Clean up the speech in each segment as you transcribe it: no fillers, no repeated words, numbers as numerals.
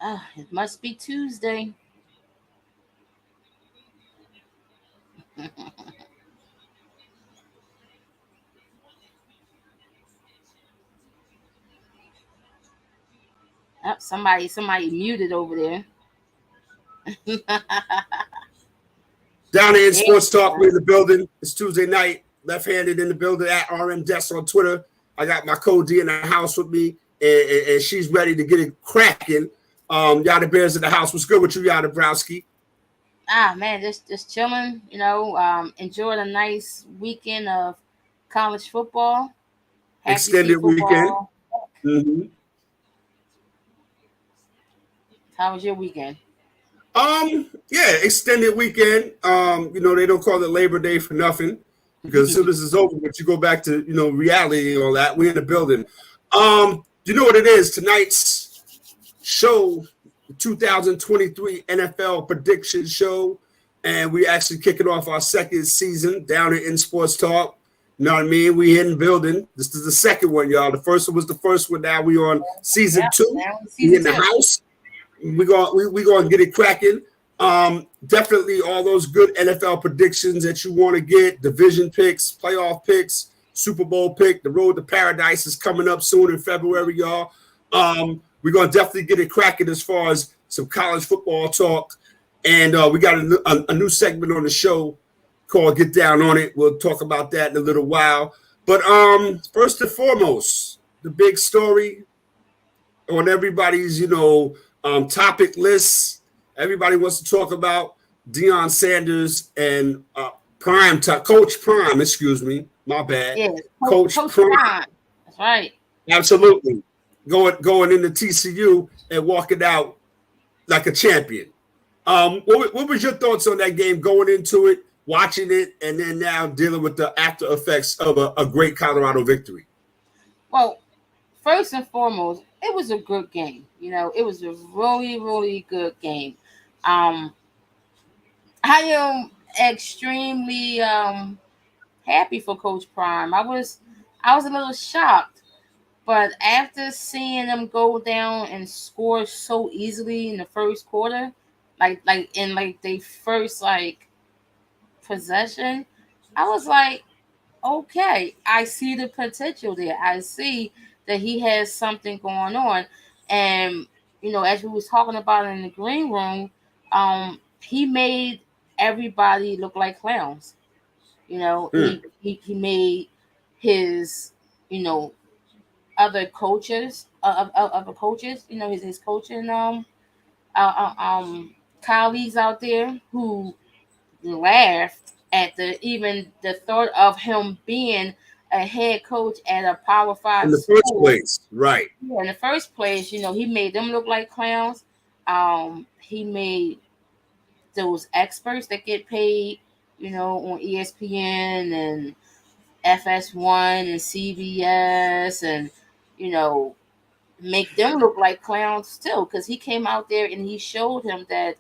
It must be Tuesday. Somebody muted over there. Down here in There Sports you Talk, we're go. in the building. It's Tuesday night. Left-handed in the building at RM Desk on Twitter. I got my co-D in the house with me, and she's ready to get it cracking. Yada Bears in the house. What's good with you, Yada Browski? Man, just chilling. Enjoyed a nice weekend of college football. Happy to see Extended weekend. football. Mm-hmm. How was your weekend? Yeah, extended weekend. They don't call it Labor Day for nothing because as soon as it's over, but you go back to reality and all that. We're in the building. You know what it is? Tonight's show, the 2023 NFL prediction show, and we actually kicking off our second season down in Sports Talk. You know what I mean? We in the building. This is the second one, y'all. The first one was the first one. Now we on season Yeah, two. now We season in the two. house. We gonna get it cracking. Definitely all those good NFL predictions that you want to get, division picks, playoff picks, Super Bowl pick. The road to paradise is coming up soon in February, y'all. We're gonna definitely get it cracking as far as some college football talk, and we got a new segment on the show called "Get Down on It." We'll talk about that in a little while. But first and foremost, the big story on everybody's, topic lists. Everybody wants to talk about Deion Sanders and Coach Prime. Excuse me, my bad, Yes, Coach Coach Prime. Prime. That's right. Absolutely, going into TCU and walking out like a champion. What was your thoughts on that game going into it, watching it, and then now dealing with the after effects of a great Colorado victory? Well, first and foremost, it was a good game. It was a really, really good game. Um, I am extremely happy for Coach Prime. I was a little shocked, but after seeing them go down and score so easily in the first quarter, like in like they first like possession, I was like, okay, I see the potential there. I see that he has something going on. And, as we was talking about in the green room, he made everybody look like clowns. Mm, He made his, you know, other coaches, other coaches, his coaching colleagues out there who laughed at the thought of him being a head coach at a Power in Five the first school. place, right? Yeah, in the first place, he made them look like clowns. He made those experts that get paid, on ESPN and FS1 and CBS, and you know, make them look like clowns still. Because he came out there and he showed him that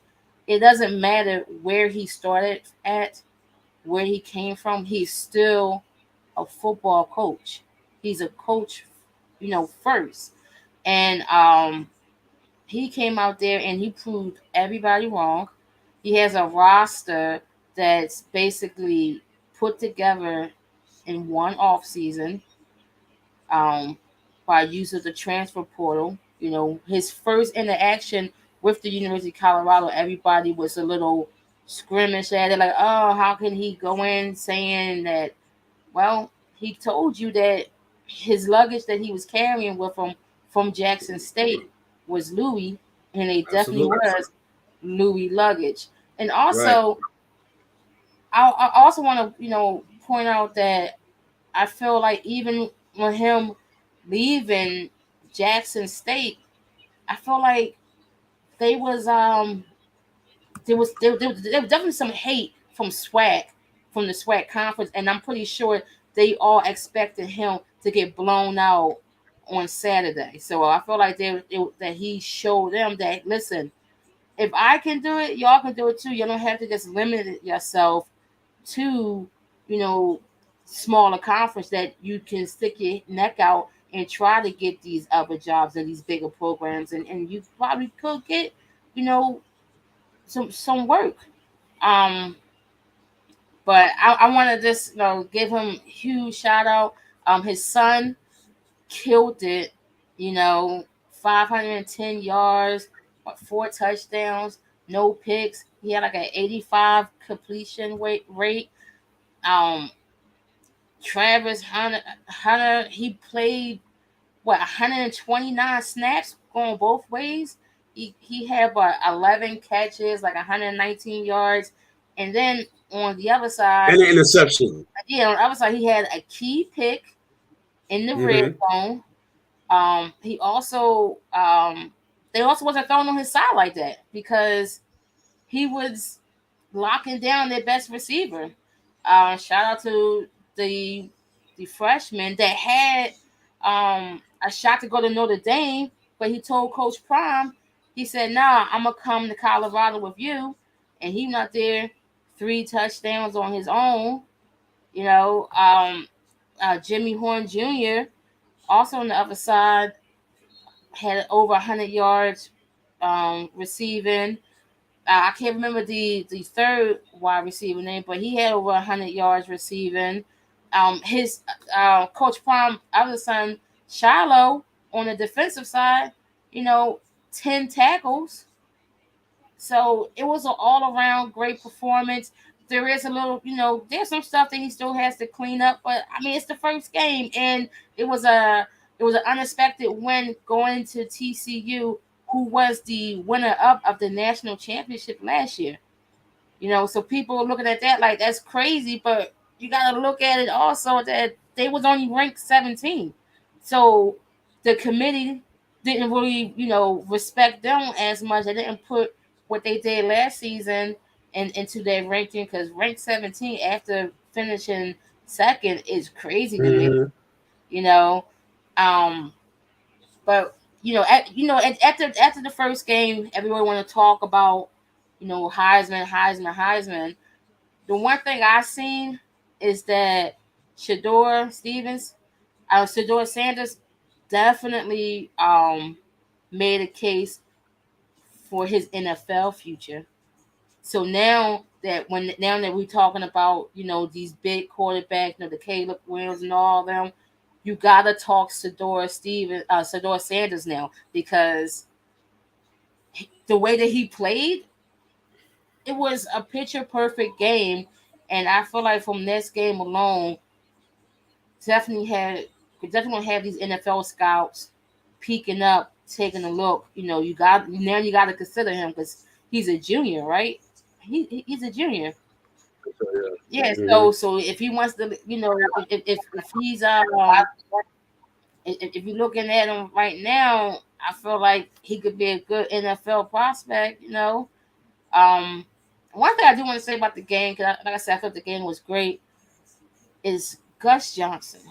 it doesn't matter where he started at, where he came from, he's still a football coach. He's a coach, first. And he came out there and he proved everybody wrong. He has a roster that's basically put together in one off season, um, by use of the transfer portal. His first interaction with the University of Colorado, everybody was a little scrimmage at it, like, oh, how can he go in saying that? Well, he told you that his luggage that he was carrying with him from Jackson State was Louis, and it definitely Absolutely, was Louis luggage. And right. also, I also want to, point out that I feel like even with him leaving Jackson State, I feel like they was there was definitely some hate from the SWAC conference, and I'm pretty sure they all expected him to get blown out on Saturday. So I feel like that he showed them that, listen, if I can do it, y'all can do it too. You don't have to just limit yourself to, you know, smaller conference, that you can stick your neck out and try to get these other jobs in these bigger programs, and you probably could get, you know, some work. Um, but I want to just, you know, give him huge shout out. His son killed it. You know, 510 yards, what, 4 touchdowns, no picks. He had like an 85 completion rate. Um, Travis Hunter, he played what, 129 snaps going both ways. He had what, 11 catches, like 119 yards, and then on the other side, And an interception. yeah, on the other side he had a key pick in the red Mm-hmm. zone. He also they also wasn't throwing on his side like that because he was locking down their best receiver. Shout out to the the freshman that had a shot to go to Notre Dame, but he told Coach Prime, he said, "Nah, I'm gonna come to Colorado with you," and he went out there, 3 touchdowns on his own. You know, Jimmy Horn Jr. also on the other side had over 100 yards receiving. I can't remember the third wide receiver name, but he had over 100 yards receiving. His Coach Prime other son Shiloh on the defensive side, you know, 10 tackles. So it was an all around great performance. There is a little, you know, there's some stuff that he still has to clean up, but I mean it's the first game, and it was a it was an unexpected win going to TCU, who was the winner of the national championship last year. You know, so people are looking at that like that's crazy, but you got to look at it also that they was only ranked 17. So the committee didn't really, you know, respect them as much. They didn't put what they did last season into their ranking, because ranked 17 after finishing second is crazy to me. Mm-hmm. You know, um, but after the first game, everyone want to talk about, you know, Heisman. The one thing I seen is that Shador Sanders definitely made a case for his NFL future. So now that we're talking about, you know, these big quarterbacks, you know, the Caleb Williams and all of them, you gotta talk Shador Sanders now, because the way that he played, it was a picture perfect game, and I feel like from this game alone, definitely had could definitely have these NFL scouts peeking up, taking a look. You know, you got to consider him because he's a junior, right? He's a junior. So, Yeah. yeah. Mm-hmm. So if he wants to, you know, if he's if you're looking at him right now, I feel like he could be a good NFL prospect. You know, um, one thing I do want to say about the game, because like I said, I thought the game was great, is Gus Johnson.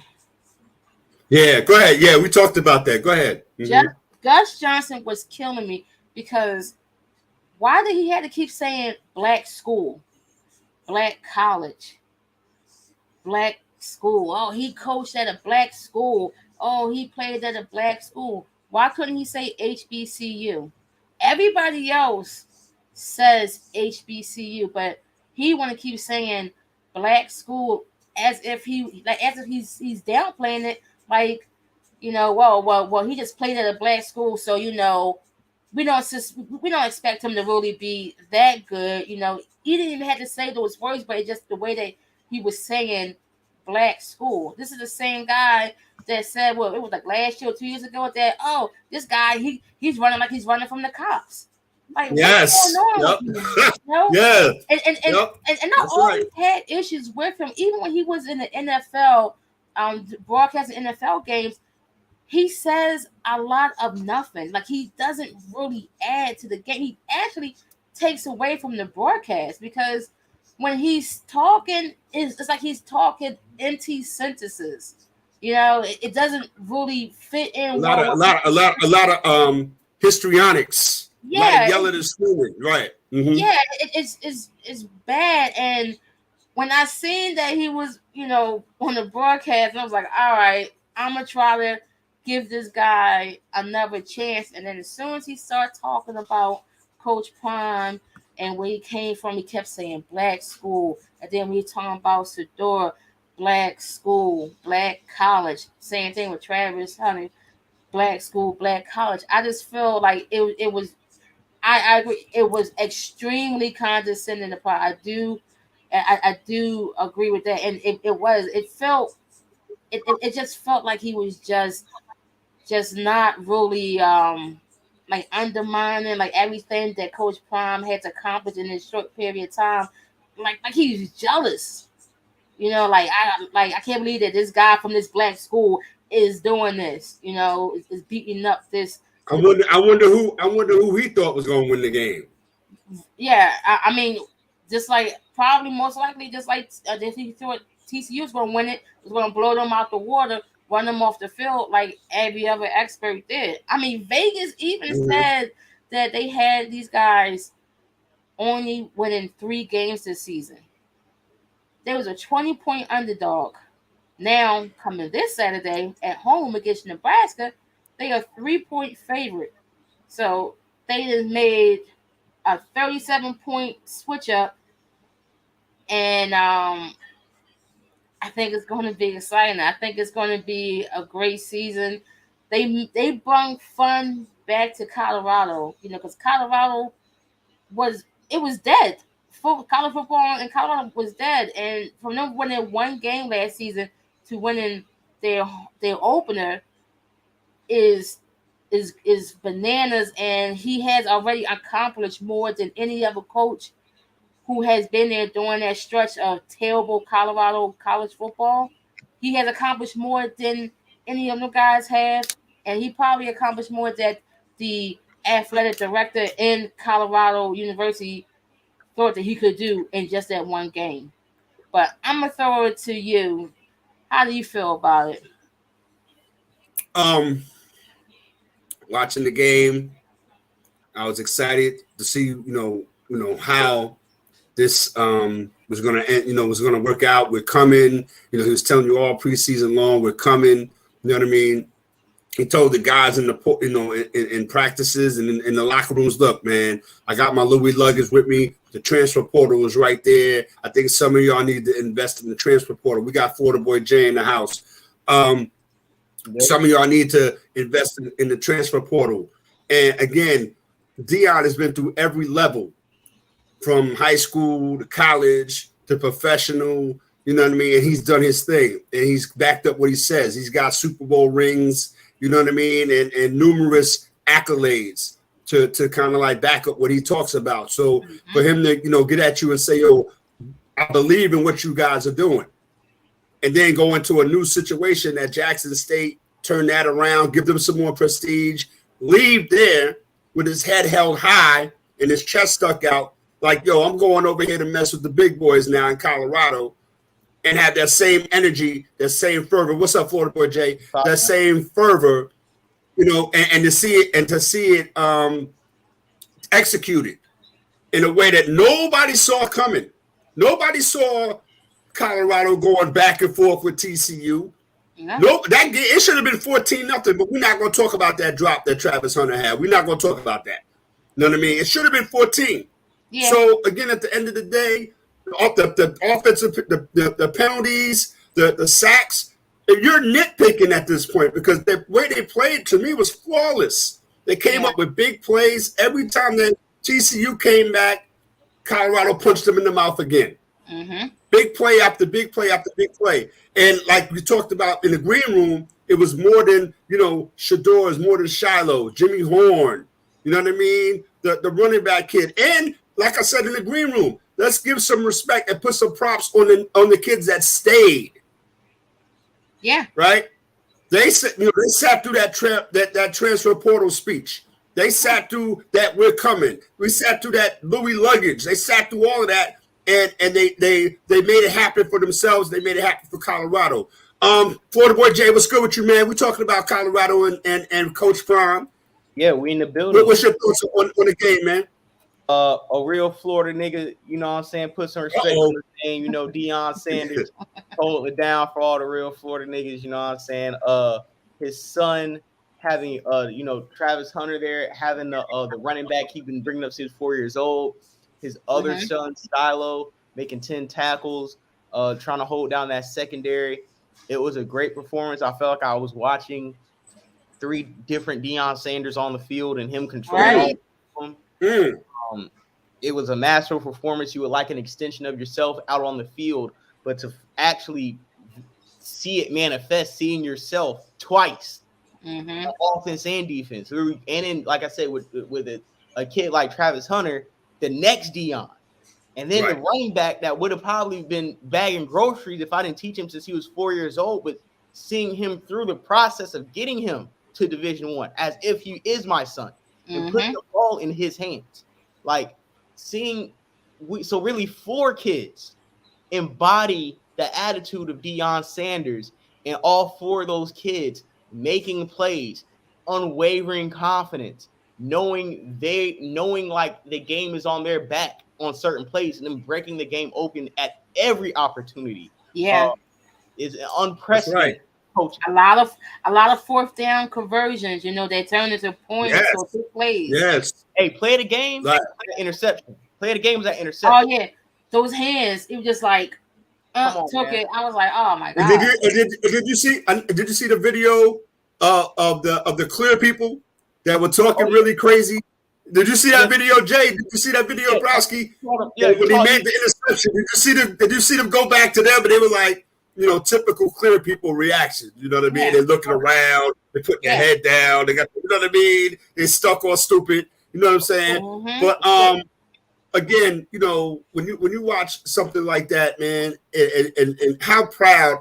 Yeah, go ahead. Yeah, we talked about that. Go ahead. Mm-hmm. Gus Johnson was killing me because why did he have to keep saying black school, black college, black school? Oh, he coached at a black school. Oh, he played at a black school. Why couldn't he say HBCU? Everybody else says HBCU, but he want to keep saying black school as if he's downplaying it, like, you know, well, he just played at a black school, so, you know, we don't expect him to really be that good. You know, he didn't even have to say those words, but it's just the way that he was saying black school. This is the same guy that said, well, it was like last year or 2 years ago, that, oh, this guy, he's running like he's running from the cops. Like, what's going Yes. on Yep. with you? You know? Yeah. Yep. And not That's right. always had issues with him. Even when he was in the NFL, broadcasting NFL games, he says a lot of nothing. Like, he doesn't really add to the game. He actually takes away from the broadcast, because when he's talking, it's like he's talking empty sentences. You know, it doesn't really fit A in lot well of a with lot a lot a lot of histrionics. A lot of yeah, yelling and screaming. Right. Mm-hmm. yeah, it's bad. And when I seen that he was, you know, on the broadcast, I was like, all right, I'm gonna try to give this guy another chance. And then as soon as he started talking about Coach Prime and where he came from, he kept saying black school. And then we were talking about Sador, black school, black college. Same thing with Travis Hunter, black school, black college. I just feel like it was I agree. It was extremely condescending. The part I do agree with that, and it was. It felt. It just felt like he was just not really like undermining like everything that Coach Prime had to accomplish in this short period of time. Like he was jealous. I can't believe that this guy from this black school is doing this. Is beating up this. I wonder who he thought was going to win the game. Yeah, I mean, just like probably most likely, just like he thought TCU was going to win it, was going to blow them out the water, run them off the field like every other expert did. I mean, Vegas even said that they had these guys only winning 3 games this season. There was a 20-point underdog. Now, coming this Saturday at home against Nebraska, they are 3-point favorite. So they just made a 37-point switch up, and I think it's going to be exciting. I think it's going to be a great season. They brought fun back to Colorado, because Colorado was dead. College football in Colorado was dead, and from them winning 1 game last season to winning their opener is bananas, and he has already accomplished more than any other coach who has been there during that stretch of terrible Colorado college football. He has accomplished more than any of them guys have, and he probably accomplished more than the athletic director in Colorado University thought that he could do in just that 1 game. But I'm gonna throw it to you. How do you feel about it? Watching the game, I was excited to see how this was going to end, was going to work out. We're coming. He was telling you all preseason long, we're coming. You know what I mean? He told the guys in the in practices and in the locker rooms, look, man, I got my Louis luggage with me. The transfer portal is right there. I think some of y'all need to invest in the transfer portal. We got Florida Boy Jay in the house. Some of y'all need to invest in the transfer portal. And again, Dion has been through every level, from high school to college to professional, you know what I mean? And he's done his thing, and he's backed up what he says. He's got Super Bowl rings, you know what I mean? And numerous accolades to kind of like back up what he talks about. So for him to, get at you and say, yo, I believe in what you guys are doing, and then go into a new situation at Jackson State, turn that around, give them some more prestige, leave there with his head held high and his chest stuck out, like, yo, I'm going over here to mess with the big boys now in Colorado, and have that same energy, that same fervor. What's up, Florida Boy Jay? That same fervor, and to see it executed in a way that nobody saw coming. Nobody saw Colorado going back and forth with TCU. Yeah. No, it should have been 14-0, but we're not going to talk about that drop that Travis Hunter had. We're not going to talk about that. You know what I mean? It should have been 14. Yeah. So again, at the end of the day, the offensive, the penalties, the sacks, you're nitpicking at this point, because the way they played to me was flawless. They came up with big plays every time that TCU came back. Colorado punched them in the mouth again. Mm-hmm. Big play after big play after big play. And like we talked about in the green room, it was more than, Shador is more than Shiloh, Jimmy Horn, you know what I mean? The running back kid. And like I said in the green room, let's give some respect and put some props on the kids that stayed. Yeah. Right? They sat through that transfer portal speech. They sat through that we're coming. We sat through that Louis luggage. They sat through all of that. And they made it happen for themselves. They made it happen for Colorado. Florida Boy Jay, what's good with you, man? We're talking about Colorado and Coach Prime. Yeah, we in the building. What's your thoughts on the game, man? A real Florida nigga, you know what I'm saying, put some respect on the name. Deion Sanders hold it down for all the real Florida niggas, you know what I'm saying? his son having Travis Hunter there, having the running back he's been bringing up since 4 years old, his other son Stylo making 10 tackles, trying to hold down that secondary. It was a great performance. I felt like I was watching 3 different Deion Sanders on the field and him controlling all of them. It was a masterful performance. You would like an extension of yourself out on the field, but to actually see it manifest, seeing yourself twice, offense and defense, and then, like I said, with a kid like Travis Hunter, the next Deion, and then the running back that would have probably been bagging groceries if I didn't teach him since he was 4 years old, but seeing him through the process of getting him to Division I as if he is my son and putting the ball in his hands, like so really 4 kids embody the attitude of Deion Sanders, and all 4 of those kids making plays, unwavering confidence, knowing like the game is on their back on certain plays, and then breaking the game open at every opportunity. Is unprecedented. Coaching. A lot of 4th down conversions, they turn into points or 2 plays. Hey, play the game, like interception. Play the game was that interception. Oh yeah, those hands, it was just like took it. I was like, oh my god. Did you see the video of the clear people that were talking really crazy? Did you see that video, Jay? Did you see that video, Browski? When he made the interception, did you see them go back to them? But they were like, typical clear people reaction. You know what I mean? They're looking around, they're putting their head down, they got, you know what I mean? They're stuck on stupid. You know what I'm saying? But again, when you watch something like that, man, and how proud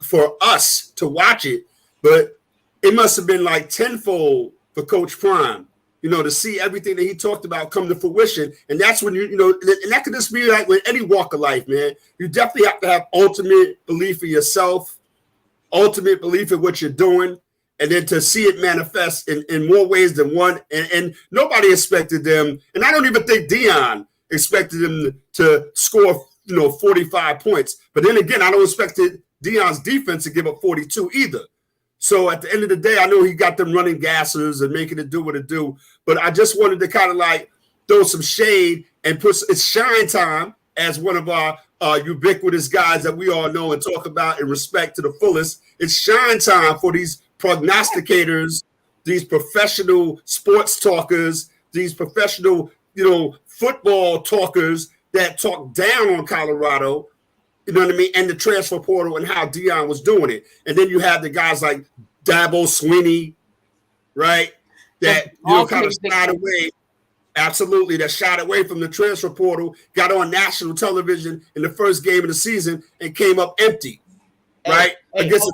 for us to watch it, but it must have been like tenfold for Coach Prime, to see everything that he talked about come to fruition. And that's when and that could just be like with any walk of life, man. You definitely have to have ultimate belief in yourself, ultimate belief in what you're doing, and then to see it manifest in more ways than one. And nobody expected them, and I don't even think Deion expected them to score, 45 points. But then again, I don't expect Deion's defense to give up 42 either. So at the end of the day, I know he got them running gassers and making it do what it do. But I just wanted to kind of like throw some shade and put it's shine time as one of our ubiquitous guys that we all know and talk about and respect to the fullest. It's shine time for these prognosticators, these professional sports talkers, these professional, football talkers that talk down on Colorado. You know what I mean? And the transfer portal and how Deion was doing it. And then you have the guys like Dabo Swinney, right? That, kind of shied away. Absolutely. That shied away from the transfer portal, got on national television in the first game of the season and came up empty, right? Against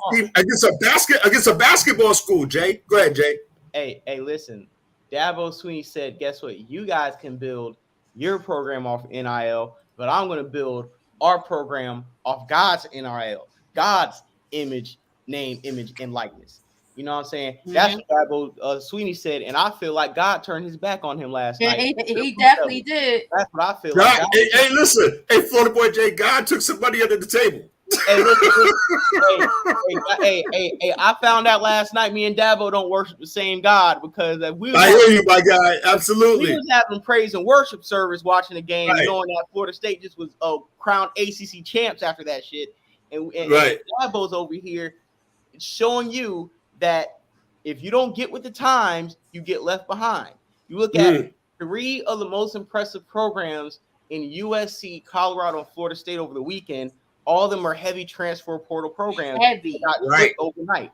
a basketball school, Jay. Go ahead, Jay. Hey, listen. Dabo Swinney said, guess what? You guys can build your program off NIL, but I'm going to build our program off God's NIL, God's image, name, image, and likeness. You know what I'm saying? That's what Dabo Swinney said, and I feel like God turned his back on him last night. He definitely did. That's what I feel God, like. Hey, listen. Hey, Florida boy Jay, God took some money under the table. Hey, listen. I found out last night me and Dabo don't worship the same God because I hear you, my guy. Absolutely. We was having praise and worship service watching the game, knowing that Florida State just was crowned ACC champs after that shit. And Dabo's over here showing you that if you don't get with the times, you get left behind. You look at 3 of the most impressive programs in USC, Colorado, and Florida State over the weekend. All of them are heavy transfer portal programs. Heavy. Overnight.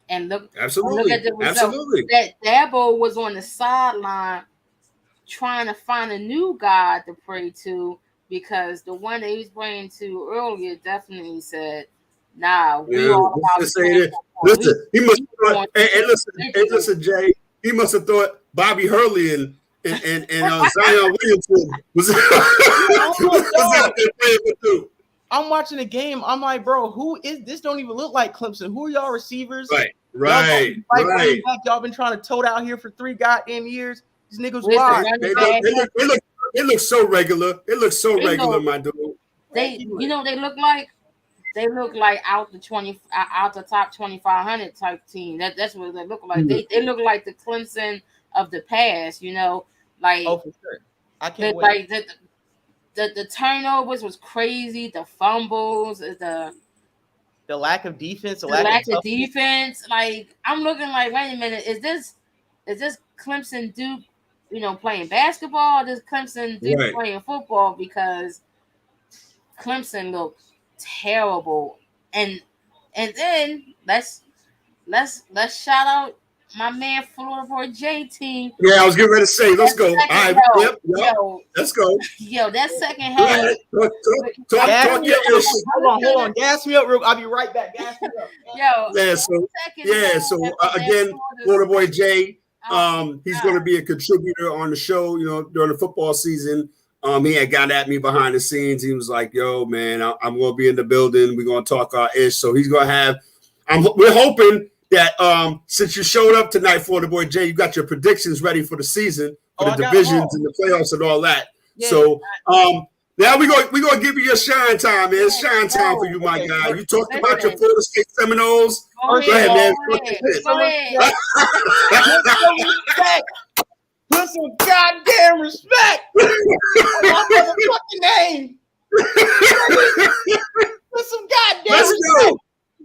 And look at the result. That Dabo was on the sideline trying to find a new God to pray to, because the one that he was praying to earlier definitely said, "Nah, we all about to say it." Listen, he must have thought, listen, Jay. He must have thought Bobby Hurley and Zion Williamson was out there playing with you. I'm watching the game. I'm like, bro, who is this? Don't even look like Clemson. Who are y'all receivers? Right. Y'all been trying to tote out here for 3 goddamn years. These niggas wild. They look so regular. It looks so regular, my dude. They look like they look like out the top 2,500 type team. That's what they look like. They look like the Clemson of the past. Like for sure. I can't wait. Like the turnovers was crazy. The fumbles, the lack of defense, the lack of defense. Like I'm looking like, wait a minute, is this Clemson Duke, playing basketball? Or this Clemson Duke playing football? Because Clemson looked terrible, and then let's shout out my man Florida Boy J team. Yeah, I was getting ready to say, let's go. All right, yep. Let's go. That second half. Talk your issue. Hold on. Gas me up, real. I'll be right back. Gas me up. So again, Florida Boy J. He's going to be a contributor on the show. During the football season. He had got at me behind the scenes. He was like, "Yo, man, I'm going to be in the building. We're going to talk our ish." So he's going to have. We're hoping that since you showed up tonight, Florida Boy Jay, you got your predictions ready for the season, for the divisions and the playoffs and all that. Yeah, so now we're gonna give you your shine time, man. It's shine time for you, my guy. You talked about your Florida State Seminoles. Go ahead, man. Go ahead. Put some goddamn respect on my motherfucking name. Put some goddamn respect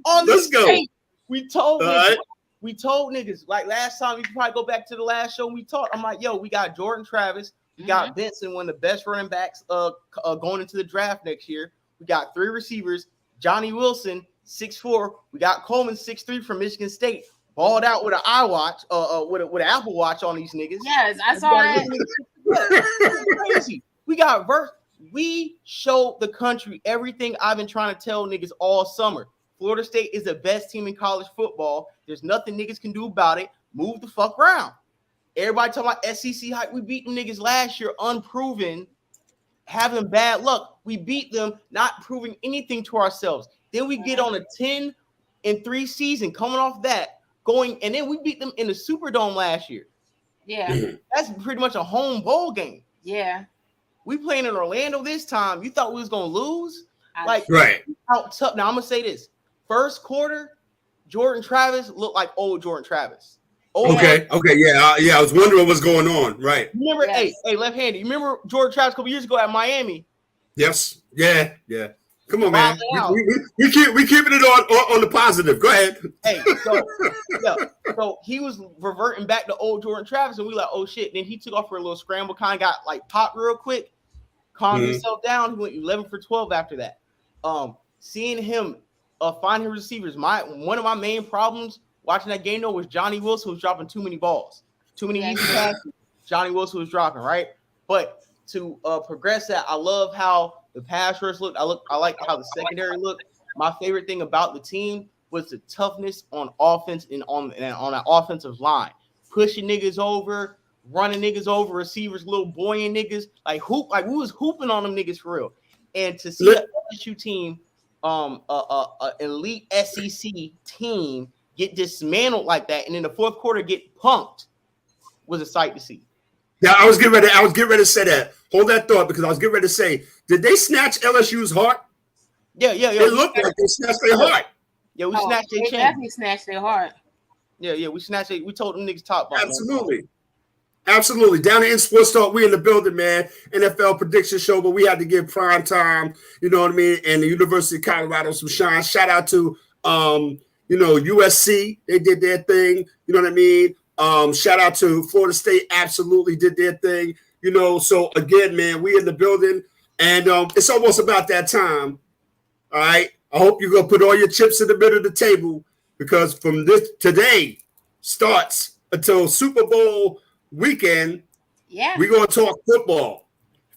on this state. We told niggas, like last time, you can probably go back to the last show we talked. I'm like, yo, we got Jordan Travis. We got Benson, one of the best running backs going into the draft next year. We got 3 receivers. Johnny Wilson, 6'4". We got Coleman, 6'3" from Michigan State. Balled out with an iWatch, with an Apple Watch on these niggas. Yes, I saw that. Crazy. We got we showed the country everything I've been trying to tell niggas all summer. Florida State is the best team in college football. There's nothing niggas can do about it. Move the fuck around. Everybody talking about SEC hype. We beat them niggas last year, unproven, having bad luck. We beat them, not proving anything to ourselves. Then we get on a 10-3 season, coming off that, and then we beat them in the Superdome last year. Yeah. That's pretty much a home bowl game. Yeah. We playing in Orlando this time. You thought we was gonna lose? Right. Out tough. Now I'm gonna say this. First quarter, Jordan Travis looked like old Jordan Travis. Okay, yeah. I was wondering what's going on. Right. Remember, hey, left-handed. You remember Jordan Travis a couple years ago at Miami? Yes. Yeah. Come on, man. We keeping it on the positive. Go ahead. Hey, so he was reverting back to old Jordan Travis, and we like, oh shit. Then he took off for a little scramble, kind of got like popped real quick, calmed himself down. He went 11 for 12 after that. Seeing him finding receivers. One of my main problems watching that game though was Johnny Wilson was dropping too many balls, too many easy passes. Johnny Wilson was dropping, right? But to progress that, I love how the pass rush looked. I like how the secondary looked. My favorite thing about the team was the toughness on offense and on that offensive line, pushing niggas over, running niggas over, receivers, little boying niggas, like we was hooping on them niggas for real. And to see the LSU team, elite SEC team get dismantled like that, and in the fourth quarter get punked, was a sight to see. Yeah, I was getting ready to say that. Hold that thought, because I was getting ready to say, did they snatch LSU's heart? Yeah. It looked like they snatched their heart. Yeah, we snatched their chain. They definitely snatched their heart. Yeah, we snatched it. We told them niggas top. Absolutely. Down in Sports Talk, we in the building, man. NFL prediction show, but we had to give prime time, you know what I mean, and the University of Colorado some shine. Shout out to USC. They did their thing, you know what I mean? Shout out to Florida State, absolutely did their thing. So again, man, we in the building, and it's almost about that time. All right. I hope you're gonna put all your chips in the middle of the table, because from today starts until Super Bowl weekend, we're gonna talk football.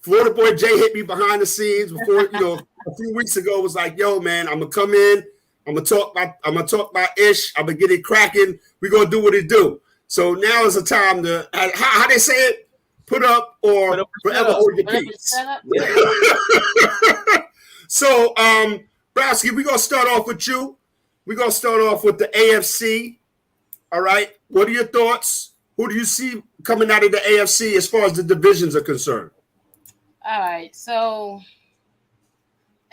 Florida Boy Jay hit me behind the scenes before, a few weeks ago, was like, yo, man, I'm gonna come in, I'm gonna talk my ish, I'm gonna get it cracking, we're gonna do what it do. So now is the time to how they say it, put up or forever hold your peace. So Browski, we're gonna start off with you. We're gonna start off with the AFC. All right. What are your thoughts? Who do you see coming out of the AFC as far as the divisions are concerned? All right. So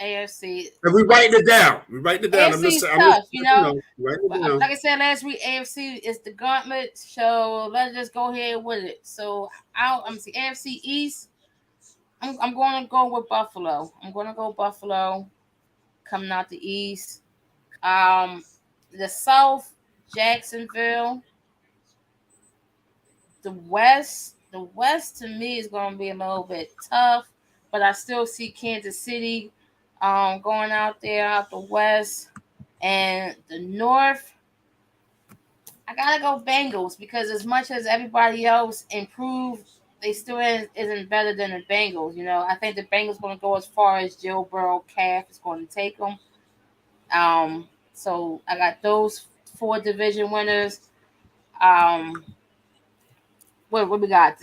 AFC. And we writing it down. We writing it down. AFC is tough, you know. Writing it down. Like I said last week, AFC is the gauntlet. So let's just go ahead with it. So I'm see AFC East. I'm going to go with Buffalo. I'm going to go Buffalo coming out the East. The South, Jacksonville. The West to me is going to be a little bit tough, but I still see Kansas City going out there out the West. And the North, I got to go Bengals because as much as everybody else improved, they still isn't better than the Bengals. You know, I think the Bengals going to go as far as Joe Burrow calf is going to take them. So I got those 4 division winners. What we got?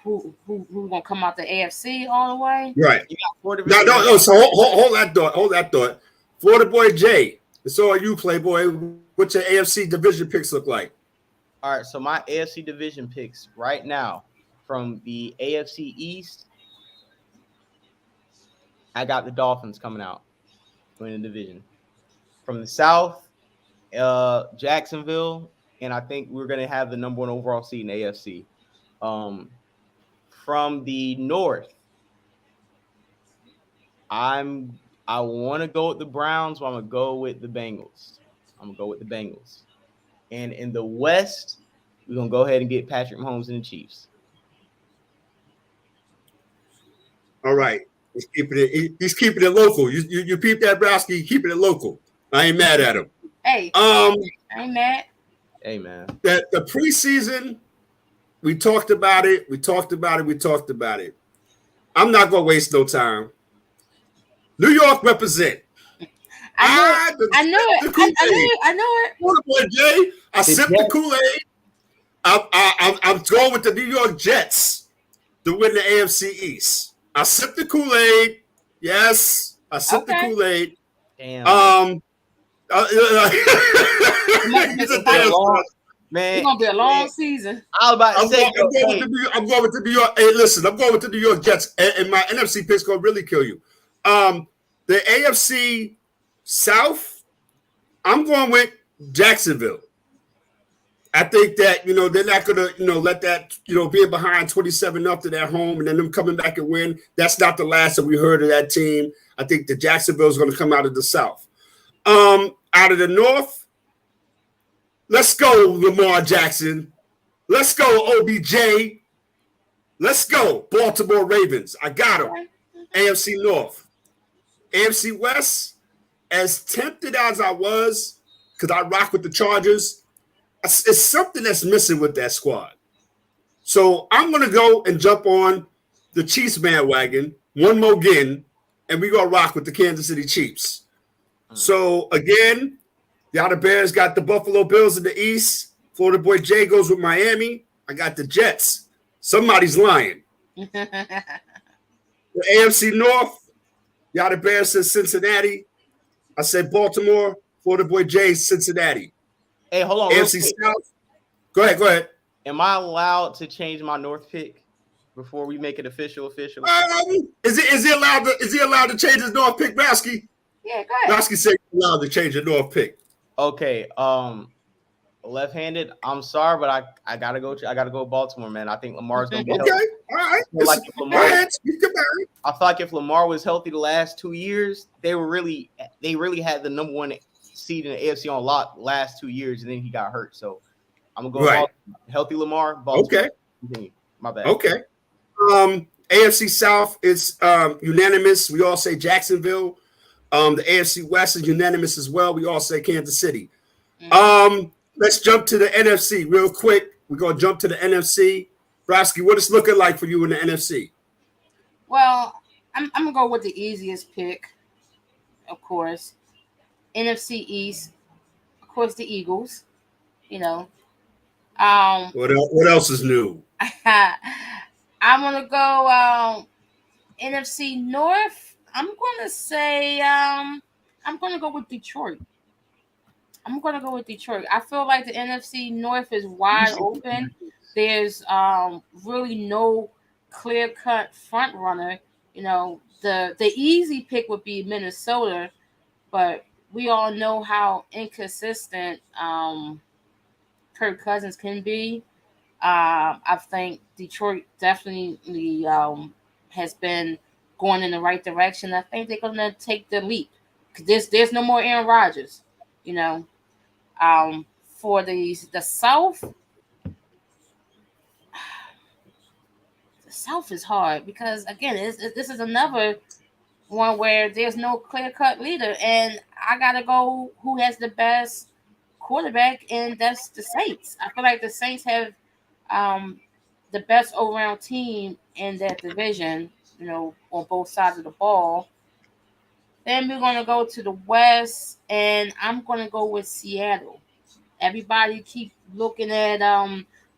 Who gonna come out the AFC all the way? Right. You got 4 No. divisions. So hold that thought. Hold that thought. Florida boy Jay, it's all you, Playboy. What's your AFC division picks look like? All right, so my AFC division picks right now from the AFC East, I got the Dolphins coming out winning the division. From the South, Jacksonville, and I think we're going to have the number 1 overall seed in the AFC. From the North, I want to go with the Browns, but I'm going to go with the Bengals. And in the West, we're going to go ahead and get Patrick Mahomes and the Chiefs. All right. He's keeping it local. You peep that, Browski, keeping it local. I ain't mad at him. Hey, I ain't mad. Hey, man. That the preseason, we talked about it. I'm not gonna waste no time. New York represent. I know it. Florida boy Jay, I sipped the Kool-Aid. I'm going with the New York Jets to win the AFC East. I sipped the Kool-Aid. Yes, I sipped the Kool-Aid. Damn. Man, it's gonna be a long season. I'm going with the New York. Hey, listen, I'm going with the New York Jets, and my NFC pick's gonna really kill you. The AFC South, I'm going with Jacksonville. I think that they're not gonna let that being behind 27-0 at home and then them coming back and win. That's not the last that we heard of that team. I think the Jacksonville's gonna come out of the South. Out of the North, let's go Lamar Jackson. Let's go OBJ. Let's go Baltimore Ravens. I got them. AFC North. AFC West, as tempted as I was, because I rock with the Chargers, it's something that's missing with that squad. So I'm going to go and jump on the Chiefs bandwagon one more again, and we're going to rock with the Kansas City Chiefs. So, again, the Outer Bears got the Buffalo Bills in the East. Florida boy Jay goes with Miami. I got the Jets. Somebody's lying. The AFC North, the Outer Bears says Cincinnati. I said Baltimore. Florida boy Jay, Cincinnati. Hey, hold on. AFC South. Go ahead. Am I allowed to change my North pick before we make it official? Is he allowed to change his North pick, Browski? Yeah, go ahead. Browski said he's allowed to change the North pick. Okay. Left-handed. I'm sorry, but I gotta go Baltimore, man. I think Lamar's gonna be healthy. Okay, all right. I feel like if Lamar was healthy the last 2 years, they really had the number 1 seed in the AFC on lock last 2 years, and then he got hurt. So I'm gonna go Baltimore. Healthy Lamar. Baltimore. Okay. Continue. My bad. Okay. AFC South is unanimous. We all say Jacksonville. The AFC West is unanimous as well. We all say Kansas City. Let's jump to the NFC real quick. We're gonna jump to the NFC. Browski, what is looking like for you in the NFC? Well, I'm gonna go with the easiest pick, of course. NFC East, of course, the Eagles. What else is new? I'm gonna go NFC North. I'm gonna say I'm gonna go with Detroit. I feel like the NFC North is wide open. There's really no clear-cut front runner. the easy pick would be Minnesota, but we all know how inconsistent Kirk Cousins can be. I think Detroit definitely has been going in the right direction. I think they're going to take the leap. There's no more Aaron Rodgers, you know. For the South, the South is hard because again, this is another one where there's no clear cut leader, and I gotta go who has the best quarterback, and that's the Saints. I feel like the Saints have the best all-around team in that division, on both sides of the ball. Then we're gonna go to the West, and I'm gonna go with Seattle. Everybody keep looking at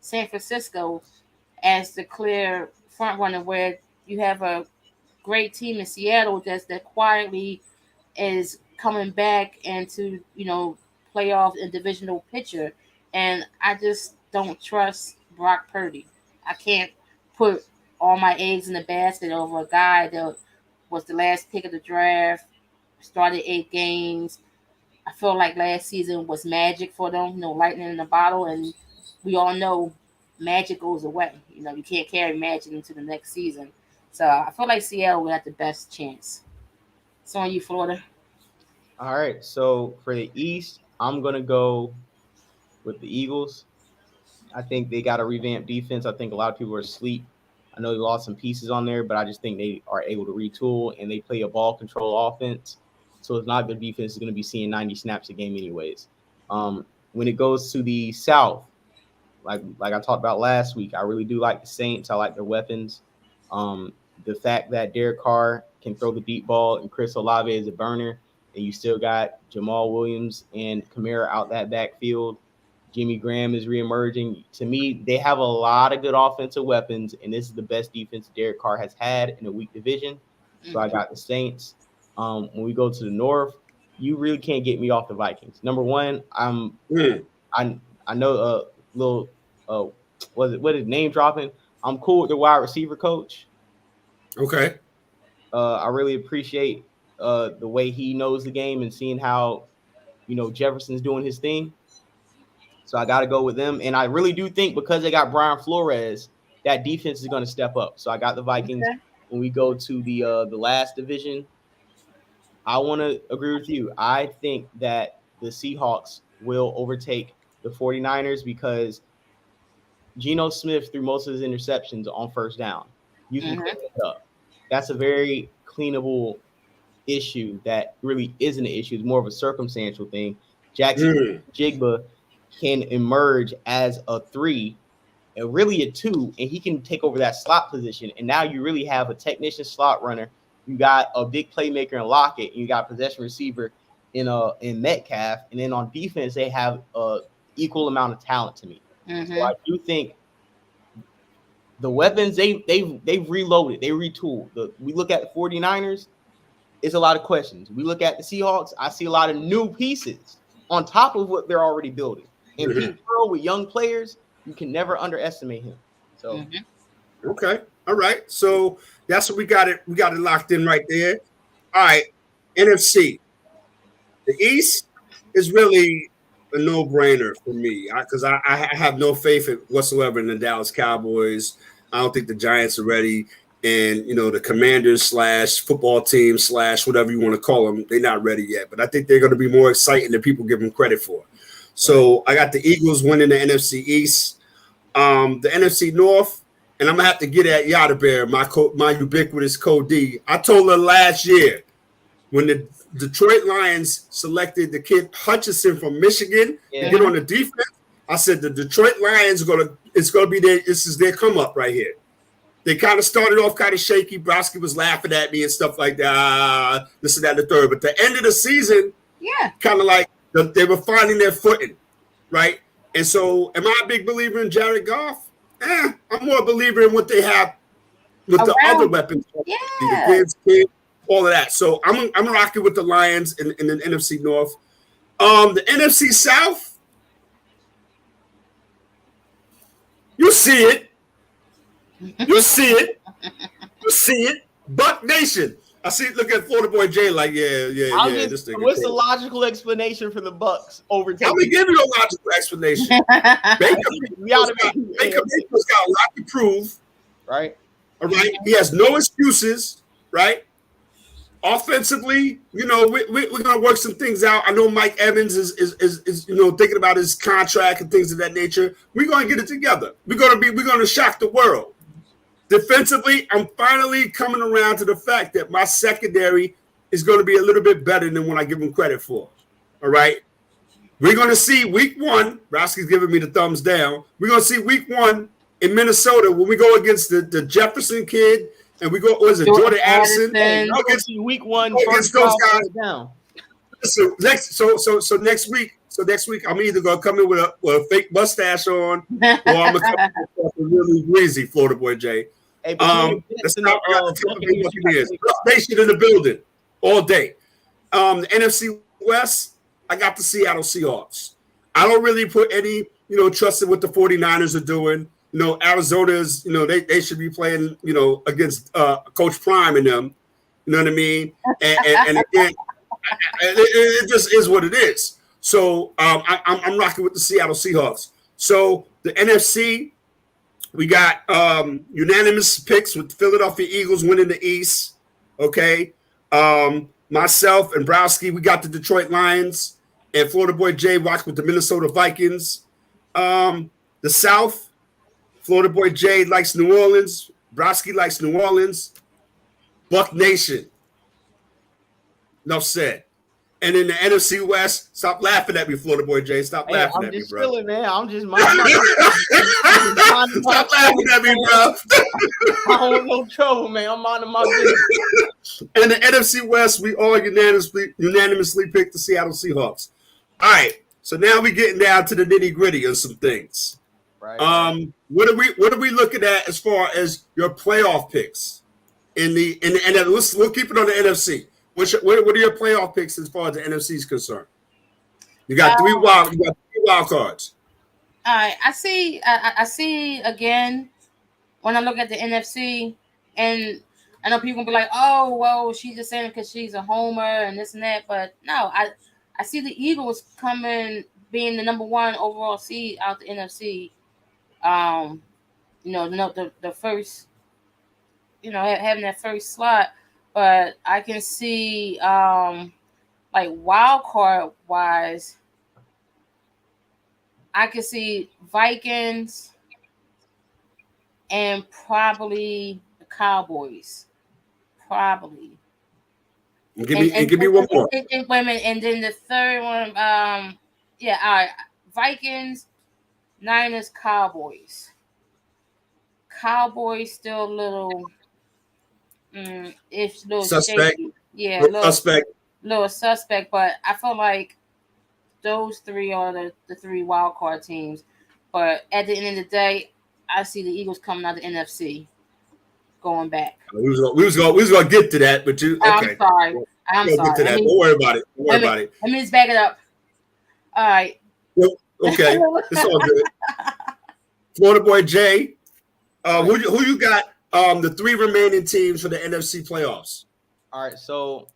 San Francisco as the clear front runner, where you have a great team in Seattle that quietly is coming back into playoff and divisional picture, and I just don't trust Brock Purdy. I can't put all my eggs in the basket over a guy that was the last pick of the draft, started 8 games. I feel like last season was magic for them, lightning in the bottle, and we all know magic goes away. You can't carry magic into the next season. So I feel like Seattle will have the best chance. It's on you, Florida. All right. So for the East, I'm going to go with the Eagles. I think they got a revamped defense. I think a lot of people are asleep. I know they lost some pieces on there, but I just think they are able to retool, and they play a ball control offense. So it's not good defense is going to be seeing 90 snaps a game anyways. When it goes to the South, like I talked about last week, I really do like the Saints. I like their weapons. The fact that Derek Carr can throw the deep ball and Chris Olave is a burner, and you still got Jamal Williams and Kamara out that backfield. Jimmy Graham is reemerging. To me, they have a lot of good offensive weapons, and this is the best defense Derek Carr has had in a weak division. So I got the Saints. When we go to the North, you really can't get me off the Vikings. Number one, I know a little what is name dropping. I'm cool with the wide receiver coach. Okay. I really appreciate the way he knows the game and seeing how Jefferson's doing his thing. So I got to go with them, and I really do think because they got Brian Flores, that defense is going to step up. So I got the Vikings. Okay. When we go to the last division, I want to agree with you. I think that the Seahawks will overtake the 49ers because Geno Smith threw most of his interceptions on first down. You can clean it up. That's a very cleanable issue that really isn't an issue. It's more of a circumstantial thing. Jackson Jigba can emerge as a 3 and really a 2, and he can take over that slot position. And now you really have a technician slot runner. You got a big playmaker in Lockett, and you got a possession receiver in Metcalf. And then on defense, they have a equal amount of talent to me. So I do think the weapons they've reloaded, they retooled. We look at the 49ers, it's a lot of questions. We look at the Seahawks, I see a lot of new pieces on top of what they're already building. And Pete Carroll with young players, you can never underestimate him. So okay. All right. So that's what we got it locked in right there. All right. NFC. The East is really a no-brainer for me because I have no faith whatsoever in the Dallas Cowboys. I don't think the Giants are ready. And, the Commanders / football team / whatever you want to call them, they're not ready yet. But I think they're going to be more exciting than people give them credit for. So I got the Eagles winning the NFC East. The NFC North, and I'm going to have to get at Yada Bear, my ubiquitous Cody. I told her last year when the Detroit Lions selected the kid Hutchinson from Michigan to get on the defense, I said the Detroit Lions it's going to be this is their come up right here. They kind of started off kind of shaky. Brodsky was laughing at me and stuff like that. This and that, the third. But the end of the season, kind of like they were finding their footing, right? And so, am I a big believer in Jared Goff? I'm more a believer in what they have with the other weapons, the kids, all of that. So I'm rocking with the Lions in the NFC North. The NFC South, you see it. You see it. Buck Nation. I see. Look at Florida boy Jay. Like, yeah. This thing. What's the logical explanation for the Bucks I'm overtaking? gonna give you a logical explanation. Baker Mayfield's got a lot to prove. Right. All right. He has no excuses. Right. Offensively, we're gonna work some things out. I know Mike Evans is thinking about his contract and things of that nature. We're gonna get it together. We're gonna shock the world. Defensively, I'm finally coming around to the fact that my secondary is going to be a little bit better than what I give them credit for. All right. We're going to see week 1. Rosky's giving me the thumbs down. We're going to see week 1 in Minnesota when we go against the Jefferson kid and we go, Jordan Addison? Against week 1 against those guys down. So next week, I'm either gonna come in with a fake mustache on, or I'm gonna come in with a really greasy Florida boy Jay. Hey, that's not Nation in the building all day. The NFC West, I got the Seattle Seahawks. I don't really put any, trust in what the 49ers are doing. Arizona's, they should be playing, against Coach Prime and them. You know what I mean? And again, it just is what it is. So I'm rocking with the Seattle Seahawks. So the NFC, we got unanimous picks with Philadelphia Eagles winning the East. Okay. Myself and Browski, we got the Detroit Lions, and Florida boy Jay rocked with the Minnesota Vikings. The South, Florida boy Jay likes New Orleans. Browski likes New Orleans. Buck Nation. Enough said. And in the NFC West, stop laughing at me, Florida boy Jay. Stop laughing at me, bro. I'm just chilling, man. I'm just stop laughing at me, bro. I don't want no trouble, man. I'm minding my business. In the NFC West, we all unanimously picked the Seattle Seahawks. All right, so now we're getting down to the nitty gritty of some things. Right. What are we looking at as far as your playoff picks in the we'll keep it on the NFC. What are your playoff picks as far as the NFC is concerned? You got three wild cards. All right, I see again when I look at the NFC, and I know people will be like, "Oh, well, she's just saying because she's a homer and this and that," but no, I see the Eagles being the number 1 overall seed out the NFC. The first, having that first slot. But I can see, like wild card wise, I can see Vikings and probably the Cowboys. Probably. Give me one more. Wait a minute, and then the third one, all right, Vikings, Niners, Cowboys. Cowboys still a little. It's a little suspect. shaky. Yeah, little suspect. But I feel like those 3 are the 3 wild card teams. But at the end of the day, I see the Eagles coming out of the NFC, going back. We was gonna get to that, but you. Okay. I'm sorry. Get to that. Don't worry about it. Let me just back it up. All right. Okay, it's all good. Florida boy Jay, who you got? The 3 remaining teams for the NFC playoffs. All right, so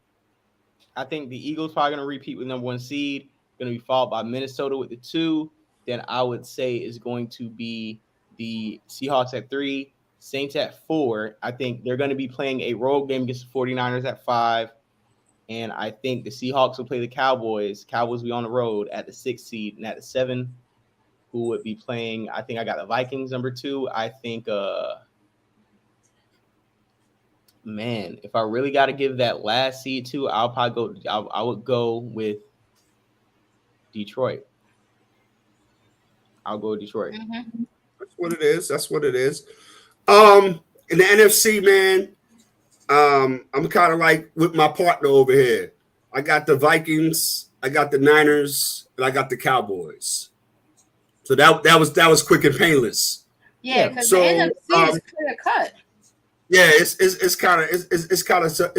I think the Eagles probably going to repeat with number 1 seed. Going to be followed by Minnesota with the 2. Then I would say is going to be the Seahawks at 3, Saints at 4. I think they're going to be playing a road game against the 49ers at 5. And I think the Seahawks will play the Cowboys. Cowboys will be on the road at the 6th seed. And at the 7, who would be playing, I think I got the Vikings number 2. I think man, if I really got to give that last seed to, I'll probably go. I would go with Detroit. I'll go with Detroit. Mm-hmm. That's what it is. In the NFC, man, I'm kind of like with my partner over here. I got the Vikings, I got the Niners, and I got the Cowboys. So that was quick and painless. Yeah, because the NFC is clear cut. Yeah, it's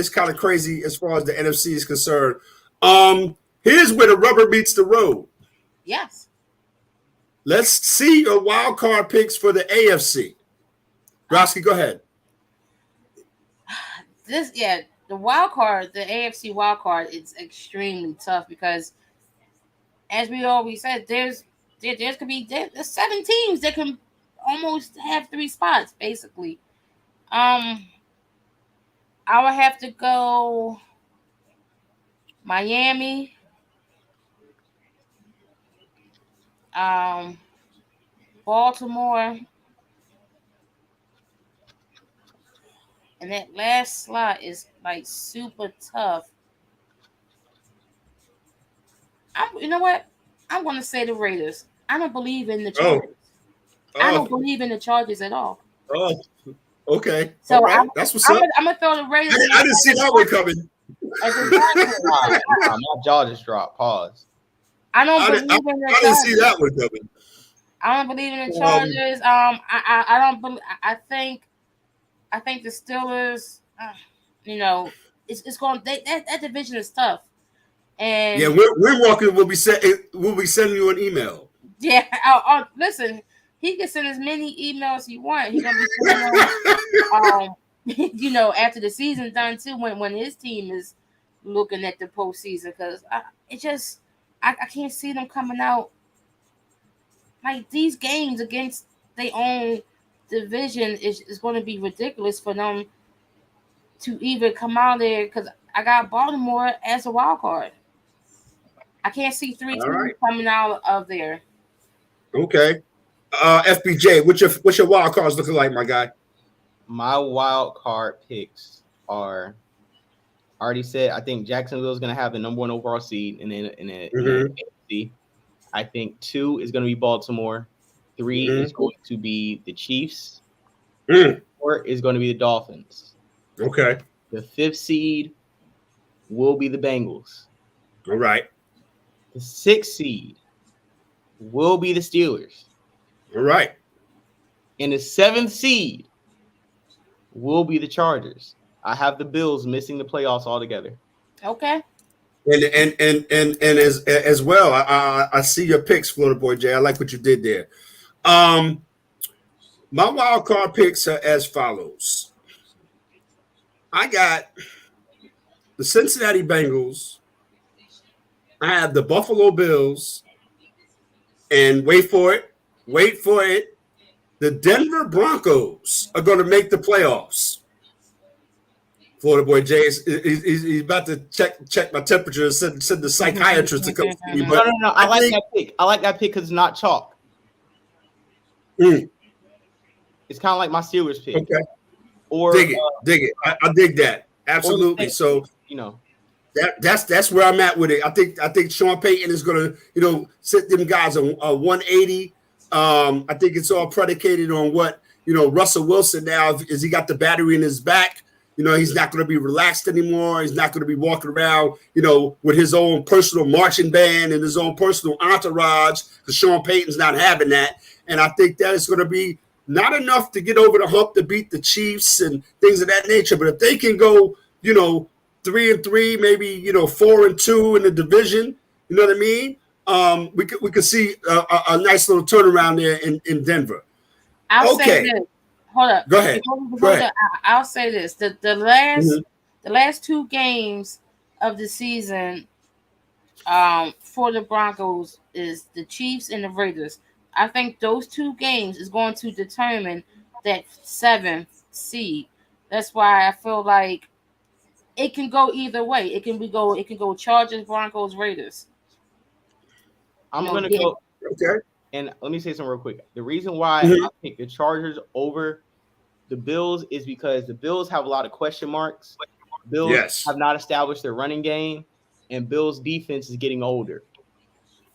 kind of crazy as far as the NFC is concerned. Here's where the rubber meets the road. Yes. Let's see your wild card picks for the AFC. Grosky, go ahead. the wild card, the AFC wild card, it's extremely tough because, as we always said, there's there's 7 teams that can almost have 3 spots basically. I would have to go Miami, um, Baltimore, and that last slot is like super tough. You know what? I'm going to say the Raiders. I don't believe in the Oh, Chargers. I don't oh, believe in the Chargers at all. oh. Okay. So All right. That's what's up. I'm gonna throw the Raiders. I didn't see that one coming. My jaw just dropped. Pause. I don't I believe didn't, in the I didn't see Chargers. that one coming. I don't believe in the Chargers. I don't believe. I think the Steelers. You know, it's going. That division is tough. And Yeah, we're walking. We'll be sending you an email. yeah. Listen, he can send as many emails he wants. He's gonna be sending them, you know, after the season's done too, when his team is looking at the postseason, because I can't see them coming out like these games against their own division is going to be ridiculous for them to even come out there, because I got Baltimore as a wild card. I can't see 3 All teams right. coming out of there. Okay. FBJ, what's your wild cards looking like, my guy? My wild card picks are. I already said I think Jacksonville is going to have the number 1 overall seed in the AFC. I think 2 is going to be Baltimore. 3 is going to be the Chiefs. 4 is going to be the Dolphins. Okay. The 5th seed will be the Bengals. All right. The 6th seed will be the Steelers. All right. And the 7th seed will be the Chargers. I have the Bills missing the playoffs altogether. Okay. And as well, I see your picks, Florida Boy Jay. I like what you did there. My wild card picks are as follows. I got the Cincinnati Bengals. I have the Buffalo Bills. And wait for it. The Denver Broncos are going to make the playoffs. Florida Boy Jay he's about to check my temperature and send the psychiatrist to come see me. No. I like that pick. I like that pick because it's not chalk. It's kind of like my Steelers pick. Okay. Or dig it. I dig that. Absolutely. So you know that's where I'm at with it. I think Sean Payton is gonna, sit them guys on 180. I think it's all predicated on what, Russell Wilson now, is he got the battery in his back. He's not going to be relaxed anymore. He's not going to be walking around, with his own personal marching band and his own personal entourage, because Sean Payton's not having that. And I think that is going to be not enough to get over the hump to beat the Chiefs and things of that nature. But if they can go, 3-3, maybe, 4-2 in the division, you know what I mean? We could see a nice little turnaround there in Denver. I'll say this. Hold up. Go ahead. I'll say this. The last 2 games of the season for the Broncos is the Chiefs and the Raiders. I think those 2 games is going to determine that 7th seed. That's why I feel like it can go either way. It can go Chargers, Broncos, Raiders. I'm gonna go. Okay. And let me say something real quick. The reason why I pick the Chargers over the Bills is because the Bills have a lot of question marks. Bills have not established their running game, and Bills' defense is getting older.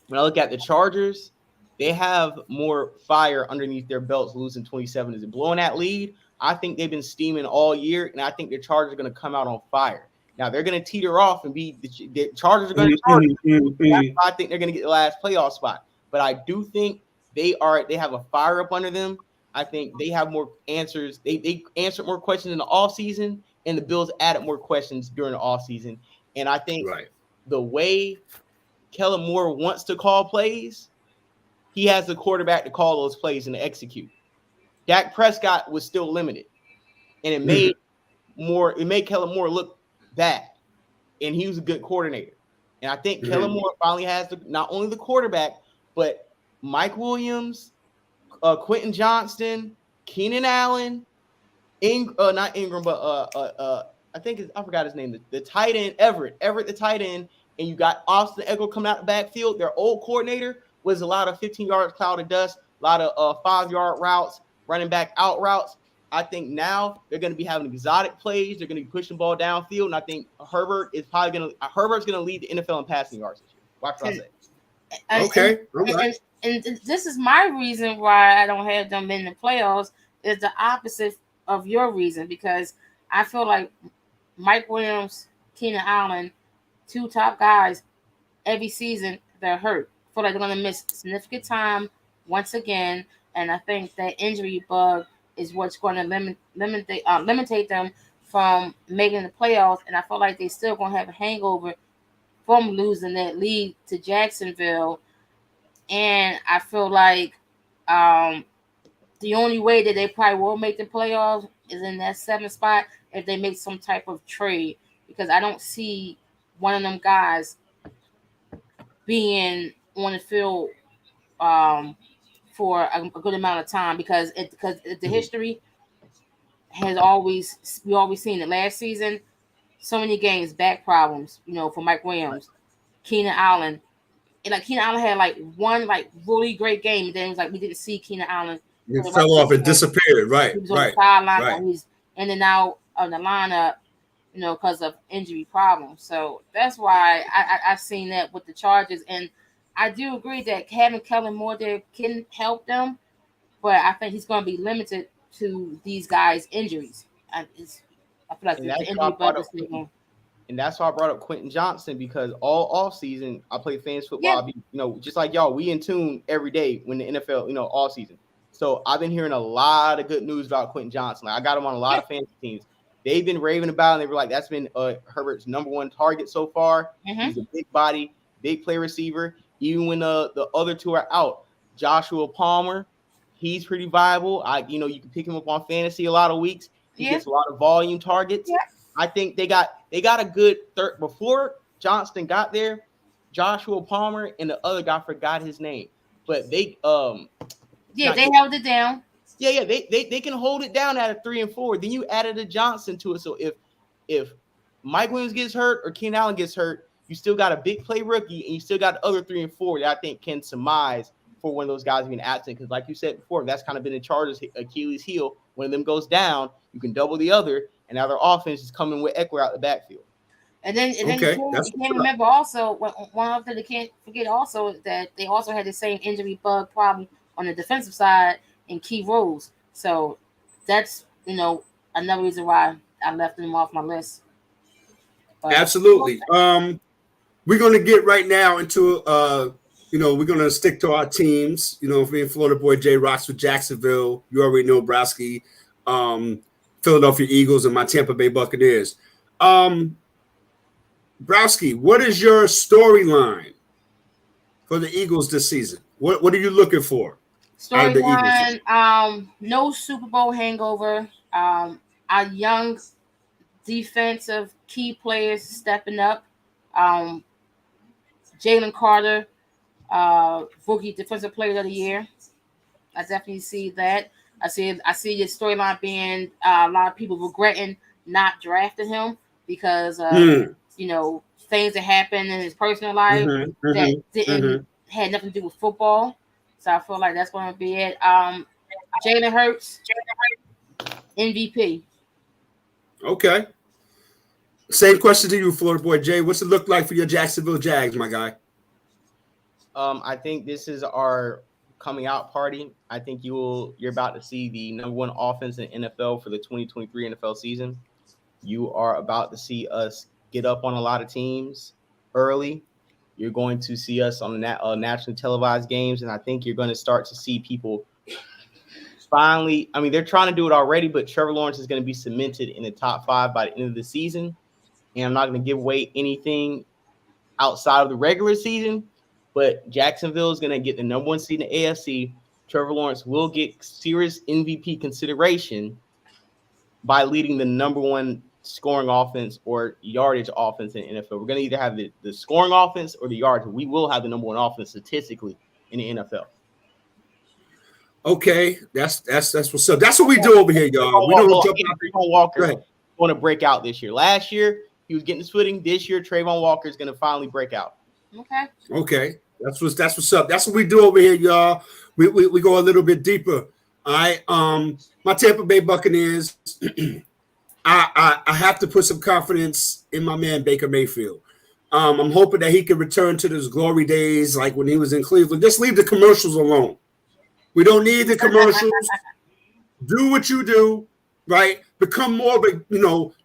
When I look at the Chargers, they have more fire underneath their belts, losing 27. Is it blowing that lead? I think they've been steaming all year, and I think the Chargers are going to come out on fire. Now, they're going to teeter off and be the Chargers are going to charge. That's why I think they're going to get the last playoff spot. But I do think they have a fire up under them. I think they have more answers. They answered more questions in the offseason, and the Bills added more questions during the offseason. And I think the way Kellen Moore wants to call plays, he has the quarterback to call those plays and to execute. Dak Prescott was still limited, and it made Kellen Moore look bad, and he was a good coordinator. And I think Kellen Mhm. Moore finally has not only the quarterback, but Mike Williams, Quentin Johnston, Keenan Allen, not Ingram, but I think I forgot his name. The tight end Everett, the tight end, and you got Austin Eckler coming out the backfield. Their old coordinator was a lot of 15-yard cloud of dust, a lot of 5-yard routes, running back out routes. I think now they're going to be having exotic plays. They're going to be pushing the ball downfield, and I think Herbert's going to lead the NFL in passing yards this year. Watch what I say. Okay. All right. And this is my reason why I don't have them in the playoffs is the opposite of your reason, because I feel like Mike Williams, Keenan Allen, two top guys, every season they're hurt. I feel like they're going to miss significant time once again, and I think that injury bug is what's going to limitate them from making the playoffs, and I feel like they still going to have a hangover from losing that lead to Jacksonville. And I feel like the only way that they probably will make the playoffs is in that 7th spot if they make some type of trade, because I don't see one of them guys being on the field for a good amount of time, because the history has we always seen it. Last season, so many games, back problems, for Mike Williams, Keenan Allen. And like Keenan Allen had like one like really great game, and then it was like we didn't see Keenan Allen. It fell off and disappeared. Right. He was on Right. the sideline, Right. he's in and out of the lineup, because of injury problems. So that's why I've seen that with the Chargers, and I do agree that having Kellen Moore there can help them, but I think he's going to be limited to these guys' injuries. I feel like the injury bug is still. And that's why I brought up Quentin Johnston, because all off season I play fantasy football. Yeah. I be, just like y'all, we in tune every day when the NFL, all season. So I've been hearing a lot of good news about Quentin Johnston. Like, I got him on a lot of fantasy teams. They've been raving about him. They were like, that's been Herbert's number one target so far. Mm-hmm. He's a big body, big play receiver. Even when the other two are out, Joshua Palmer, he's pretty viable. You can pick him up on fantasy a lot of weeks. He gets a lot of volume targets. Yeah. I think they got a good third. Before Johnston got there, Joshua Palmer and the other guy, forgot his name, but they they held it down. Yeah, they can hold it down at a 3 and 4. Then you added a Johnson to it. So if Mike Williams gets hurt or Keenan Allen gets hurt, you still got a big play rookie, and you still got the other 3 and 4 that I think can surmise for one of those guys being absent. Because like you said before, that's kind of been the Chargers' Achilles heel. One of them goes down, you can double the other, and now their offense is coming with Eckler out the backfield. And then you can't remember also, one of them they can't forget also that they also had the same injury bug problem on the defensive side in Key Rose. So that's, another reason why I left them off my list. But, absolutely. We're going to get right now into, we're going to stick to our teams. Me and Florida Boy Jay rocks with Jacksonville. You already know Browski, Philadelphia Eagles, and my Tampa Bay Buccaneers. Browski, what is your storyline for the Eagles this season? What are you looking for? Storyline, no Super Bowl hangover. Our young defensive key players stepping up. Jalen Carter, rookie defensive player of the year. I definitely see that. I see your storyline being a lot of people regretting not drafting him because things that happened in his personal life that had nothing to do with football. So I feel like that's going to be it. Jalen Hurts, MVP. Okay. Same question to you, Florida Boy Jay. What's it look like for your Jacksonville Jags, my guy? I think this is our coming out party. I think you're about to see the number one offense in NFL for the 2023 NFL season. You are about to see us get up on a lot of teams early. You're going to see us on the nationally televised games, and I think you're going to start to see people finally. I mean, they're trying to do it already, but Trevor Lawrence is going to be cemented in the top 5 by the end of the season. And I'm not going to give away anything outside of the regular season, but Jacksonville is going to get the number 1 seed in the AFC. Trevor Lawrence will get serious MVP consideration by leading the number 1 scoring offense or yardage offense in the NFL. We're going to either have the scoring offense or the yardage. We will have the number one offense statistically in the NFL. Okay, that's what's up. That's what we do over here, y'all. We don't jump out. Trayvon Walker going to break out this year. Last year he was getting his footing. This year Trayvon Walker is going to finally break out. Okay, that's what's up. That's what we do over here, y'all. We go a little bit deeper. All right. My Tampa Bay Buccaneers. I have to put some confidence in my man Baker Mayfield. I'm hoping that he can return to those glory days like when he was in Cleveland. Just leave the commercials alone. We don't need the commercials. Do what you do, right? Become more of a,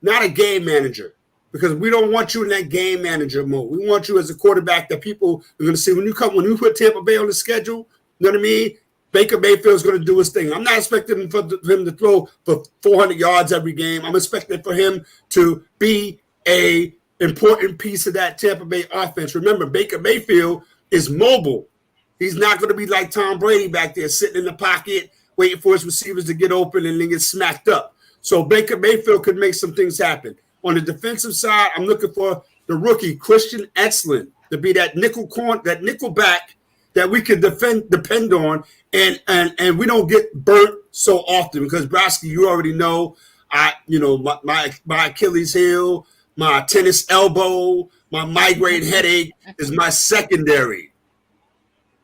not a game manager, because we don't want you in that game manager mode. We want you as a quarterback that people are going to see when you put Tampa Bay on the schedule. You know what I mean? Baker Mayfield's going to do his thing. I'm not expecting him to throw for 400 yards every game. I'm expecting for him to be a important piece of that Tampa Bay offense. Remember, Baker Mayfield is mobile. He's not going to be like Tom Brady back there sitting in the pocket, waiting for his receivers to get open and then get smacked up. So Baker Mayfield could make some things happen. On the defensive side, I'm looking for the rookie, Christian Etzlin, to be that nickel back that we can depend on, and we don't get burnt so often, because Browski, you already know, my Achilles heel, my tennis elbow, my migraine headache is my secondary.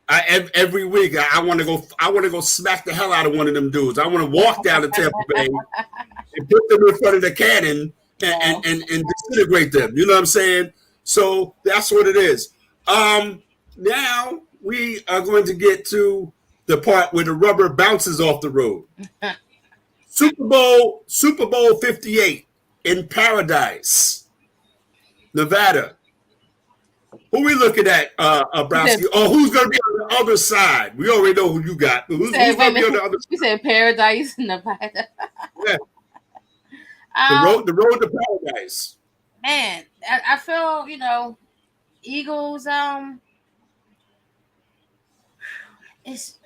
Every week I want to go smack the hell out of one of them dudes. I want to walk down to Tampa Bay and put them in front of the cannon and disintegrate them. You know what I'm saying? So that's what it is. Now we are going to get to the part where the rubber bounces off the road. Super Bowl 58 in Paradise, Nevada. Who we looking at, Browski? Who's going to be on the other side? We already know who you got. Who's going to be on the other side? You said Paradise, Nevada. Yeah. The road to Paradise. Man, I feel, Eagles, it's...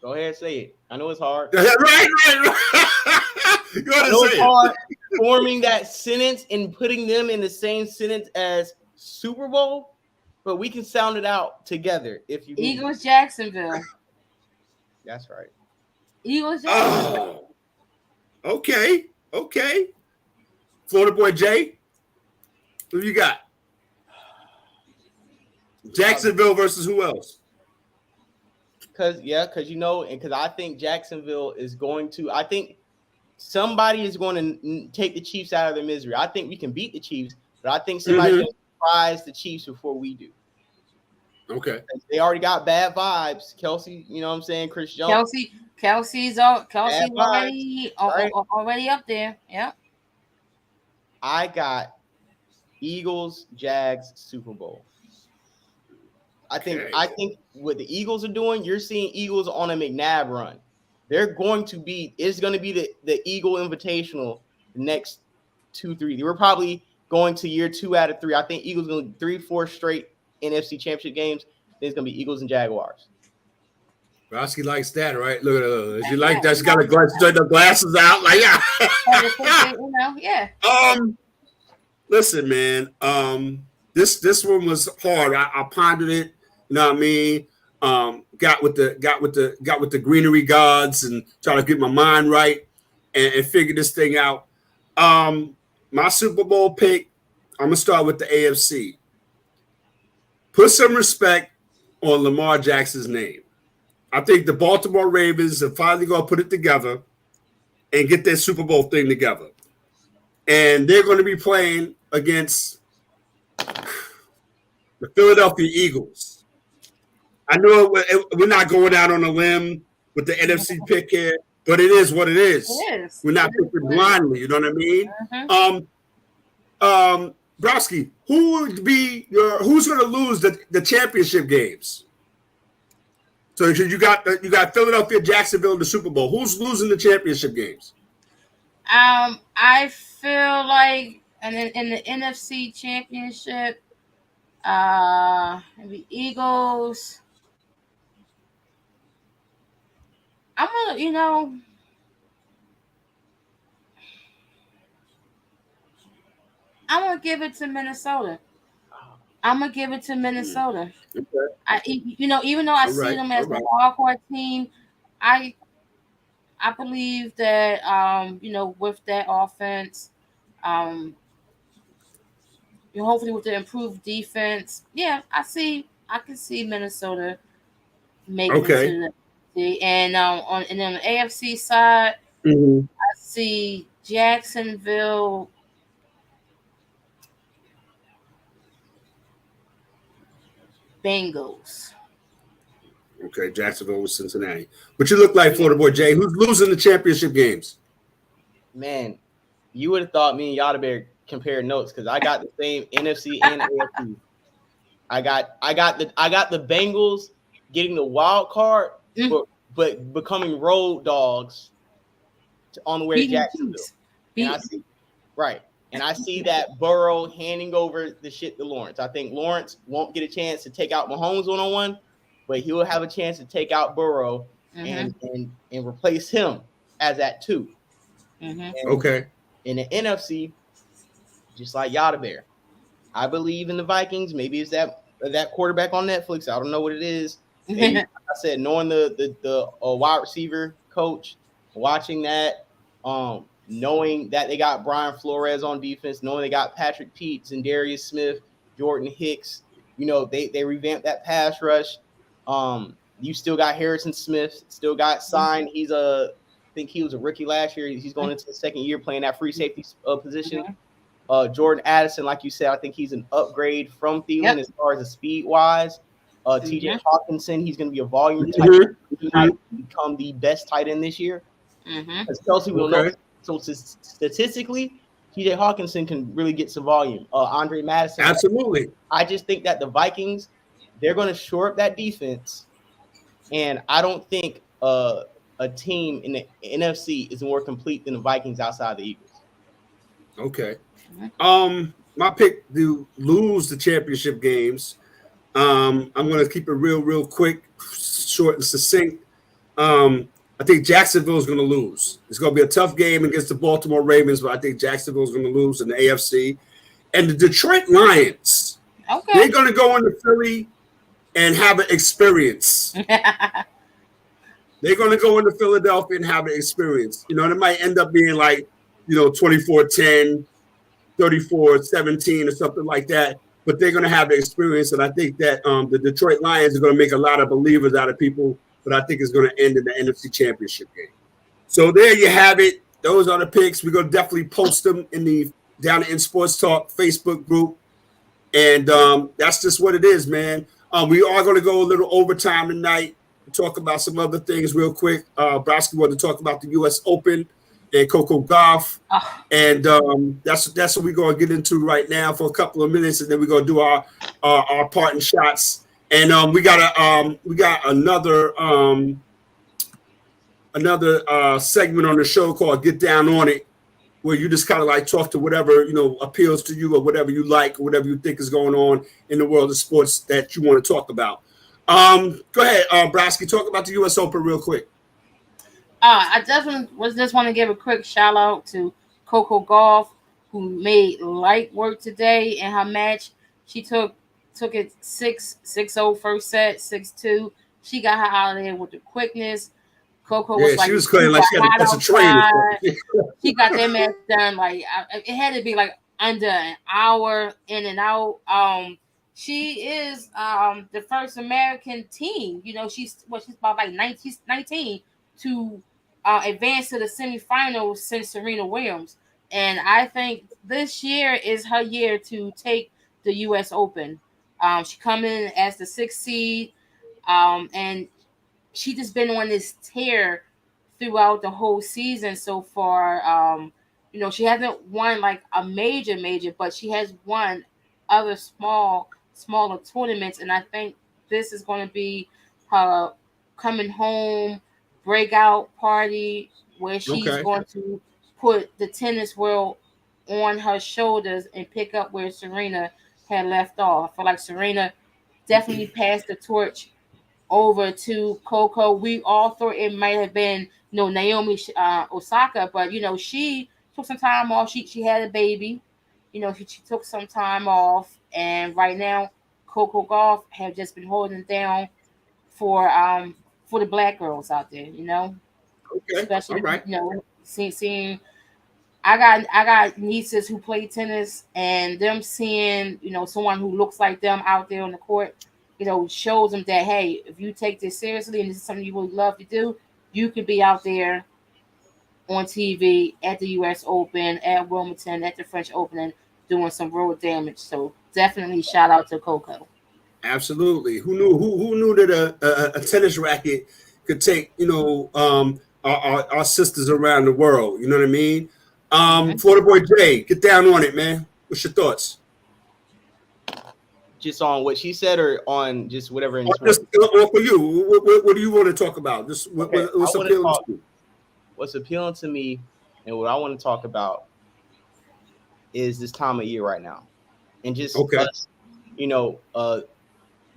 Go ahead, say it. I know it's hard. Right. Go ahead and say it. Hard forming that sentence and putting them in the same sentence as Super Bowl, but we can sound it out together if you need. Eagles Jacksonville. That's right. Eagles Jacksonville. Okay. Florida boy Jay, who you got? Jacksonville versus who else? Because I think Jacksonville is going to. I think somebody is going to take the Chiefs out of their misery. I think we can beat the Chiefs, but I think somebody's going to surprise the Chiefs before we do. Okay. They already got bad vibes. Kelsey, you know what I'm saying? Chris Jones. Kelsey's already up there. Yeah. I got Eagles, Jags, Super Bowl. I think what the Eagles are doing, you're seeing Eagles on a McNabb run. It's going to be the Eagle Invitational the next 2-3. We're probably going to year 2 out of 3. I think Eagles going to 3-4 straight NFC Championship games. Then it's going to be Eagles and Jaguars. Browski likes that, right? Look at her. She like that. She got the glasses out. Like, yeah. Listen, man. This one was hard. I pondered it. You know what I mean? Got with the greenery gods and try to get my mind right and figure this thing out. My Super Bowl pick, I'm gonna start with the AFC. Put some respect on Lamar Jackson's name. I think the Baltimore Ravens are finally gonna put it together and get their Super Bowl thing together. And they're going to be playing against the Philadelphia Eagles. I know we're not going out on a limb with the NFC pick here, but it is what it is. It is. We're not picking blindly. You know what I mean? Browski, who's going to lose the championship games? So you got Philadelphia, Jacksonville in the Super Bowl. Who's losing the championship games? I feel like in the NFC Championship, maybe Eagles. I'm gonna, I'm gonna give it to Minnesota. I'm gonna give it to Minnesota. Okay. Even though I All see right. them All as the right. hardcore team, I I believe that with that offense, um, hopefully with the improved defense, yeah, I can see Minnesota making it Okay. to and on the AFC side, Hmm. I see Jacksonville. Bengals. Okay. Jacksonville with Cincinnati. But you look like Yeah, Florida boy Jay. Who's losing the championship games? man, you would have thought me and Yada Bear compared notes because I got the same NFC and AFC. I got the Bengals getting the wild card, Mm, but becoming road dogs on the way to beating the Jacksonville. Chiefs. And I Beat. see right. And I see that Burrow handing over the shit to Lawrence. I think Lawrence won't get a chance to take out Mahomes one-on-one, but he will have a chance to take out Burrow Mm-hmm. and replace him as that two. Mm-hmm. And Okay. in the NFC, just like Yada Bear, I believe in the Vikings. Maybe it's that quarterback on Netflix. I don't know what it is. Maybe like I said, knowing the wide receiver coach, watching that, knowing that they got Brian Flores on defense, knowing they got Patrick Peets and Darius Smith, Jordan Hicks. They revamped that pass rush. You still got Harrison Smith, still got signed. I think he was a rookie last year. He's going into the second year playing that free safety position. Mm-hmm. Jordan Addison, like you said, I think he's an upgrade from Thielen Yep. as far as the speed wise. TJ Mm-hmm. Hawkinson, he's going to be a volume tight Hmm. end. He might become the best tight end this year. Mm-hmm. As Kelsey will know, Okay. so statistically, TJ Hawkinson can really get some volume. Andre Madison, Absolutely. I just think that the Vikings, they're going to shore up that defense, and I don't think a team in the NFC is more complete than the Vikings outside the Eagles. Okay. Mm-hmm. My pick to lose the championship games. I'm gonna keep it real quick, short and succinct. I think Jacksonville's gonna lose. It's gonna be a tough game against the Baltimore Ravens, but I think Jacksonville's gonna lose in the AFC. And the Detroit Lions, they're Okay. gonna go into Philly and have an experience. They're going to go into Philadelphia and have an experience. It might end up being like, 24-10, 34-17 or something like that. But they're going to have the experience. And I think that the Detroit Lions are going to make a lot of believers out of people. But I think it's going to end in the NFC Championship game. So there you have it. Those are the picks. We're going to definitely post them in the Down in Sports Talk Facebook group. And that's just what it is, man. We are going to go a little overtime tonight. Talk about some other things real quick. Brosky wanted to talk about the U.S. Open and Coco Golf, Oh, and that's what we're going to get into right now for a couple of minutes, and then we're going to do our parting shots. And we got another segment on the show called "Get Down on It," where you just kind of like talk to whatever appeals to you or whatever you like, or whatever you think is going on in the world of sports that you want to talk about. Go ahead, Brosky, talk about the U.S. Open real quick. I definitely was just want to give a quick shout out to Coco Golf, who made light work today in her match. She took it 6-0 first set, 6-2. She got her out of there with the quickness. Coco was Yeah, like she was playing like she had hot to catch a train. outside. She got that match done like it had to be like under an hour in and out. She is the first American team. She's about like 19 to advance to the semifinals since Serena Williams. And I think this year is her year to take the U.S. Open. She come in as the sixth seed, and she just been on this tear throughout the whole season so far. She hasn't won like a major, but she has won other smaller tournaments, and I think this is going to be her coming home breakout party where she's Okay. going to put the tennis world on her shoulders and pick up where Serena had left off. I feel like Serena definitely passed the torch over to Coco. We all thought it might have been Naomi Osaka, but she took some time off. She had a baby, she took some time off, and right now, Coco Golf have just been holding down for the black girls out there. Okay. All Especially right. seeing I got nieces who play tennis, and them seeing someone who looks like them out there on the court, shows them that, hey, if you take this seriously and this is something you really love to do, you could be out there on TV at the U.S. Open, at Wilmington, at the French Open, and doing some real damage. So definitely shout out to Coco. Absolutely. Who knew that a tennis racket could take our sisters around the world? You know what I mean? Hmm. Florida boy Jay, get down on it, man. What's your thoughts? Just on what she said, or on just whatever in Or this morning? for you, what do you want to talk about? Just Okay, what's I want to appealing talk. to you? What's appealing to me, and what I want to talk about is this time of year right now, and just Okay. us. We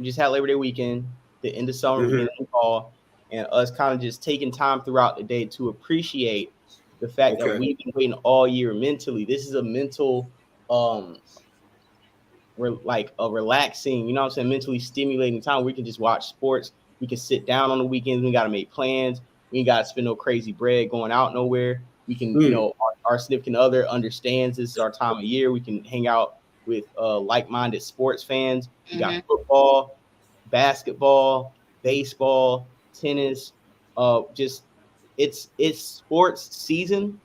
just had Labor Day weekend, the end of summer, Mhm. beginning of fall, and us kind of just taking time throughout the day to appreciate the fact that Okay. we've been waiting all year mentally. This is a mental, like a relaxing, you know what I'm saying, mentally stimulating time. We can just watch sports. We can sit down on the weekends. We got to make plans. We ain't got to spend no crazy bread going out nowhere. We can, our significant other understands this is our time of year. We can hang out with like-minded sports fans. We got Hmm. football, basketball, baseball, tennis. Just it's sports season.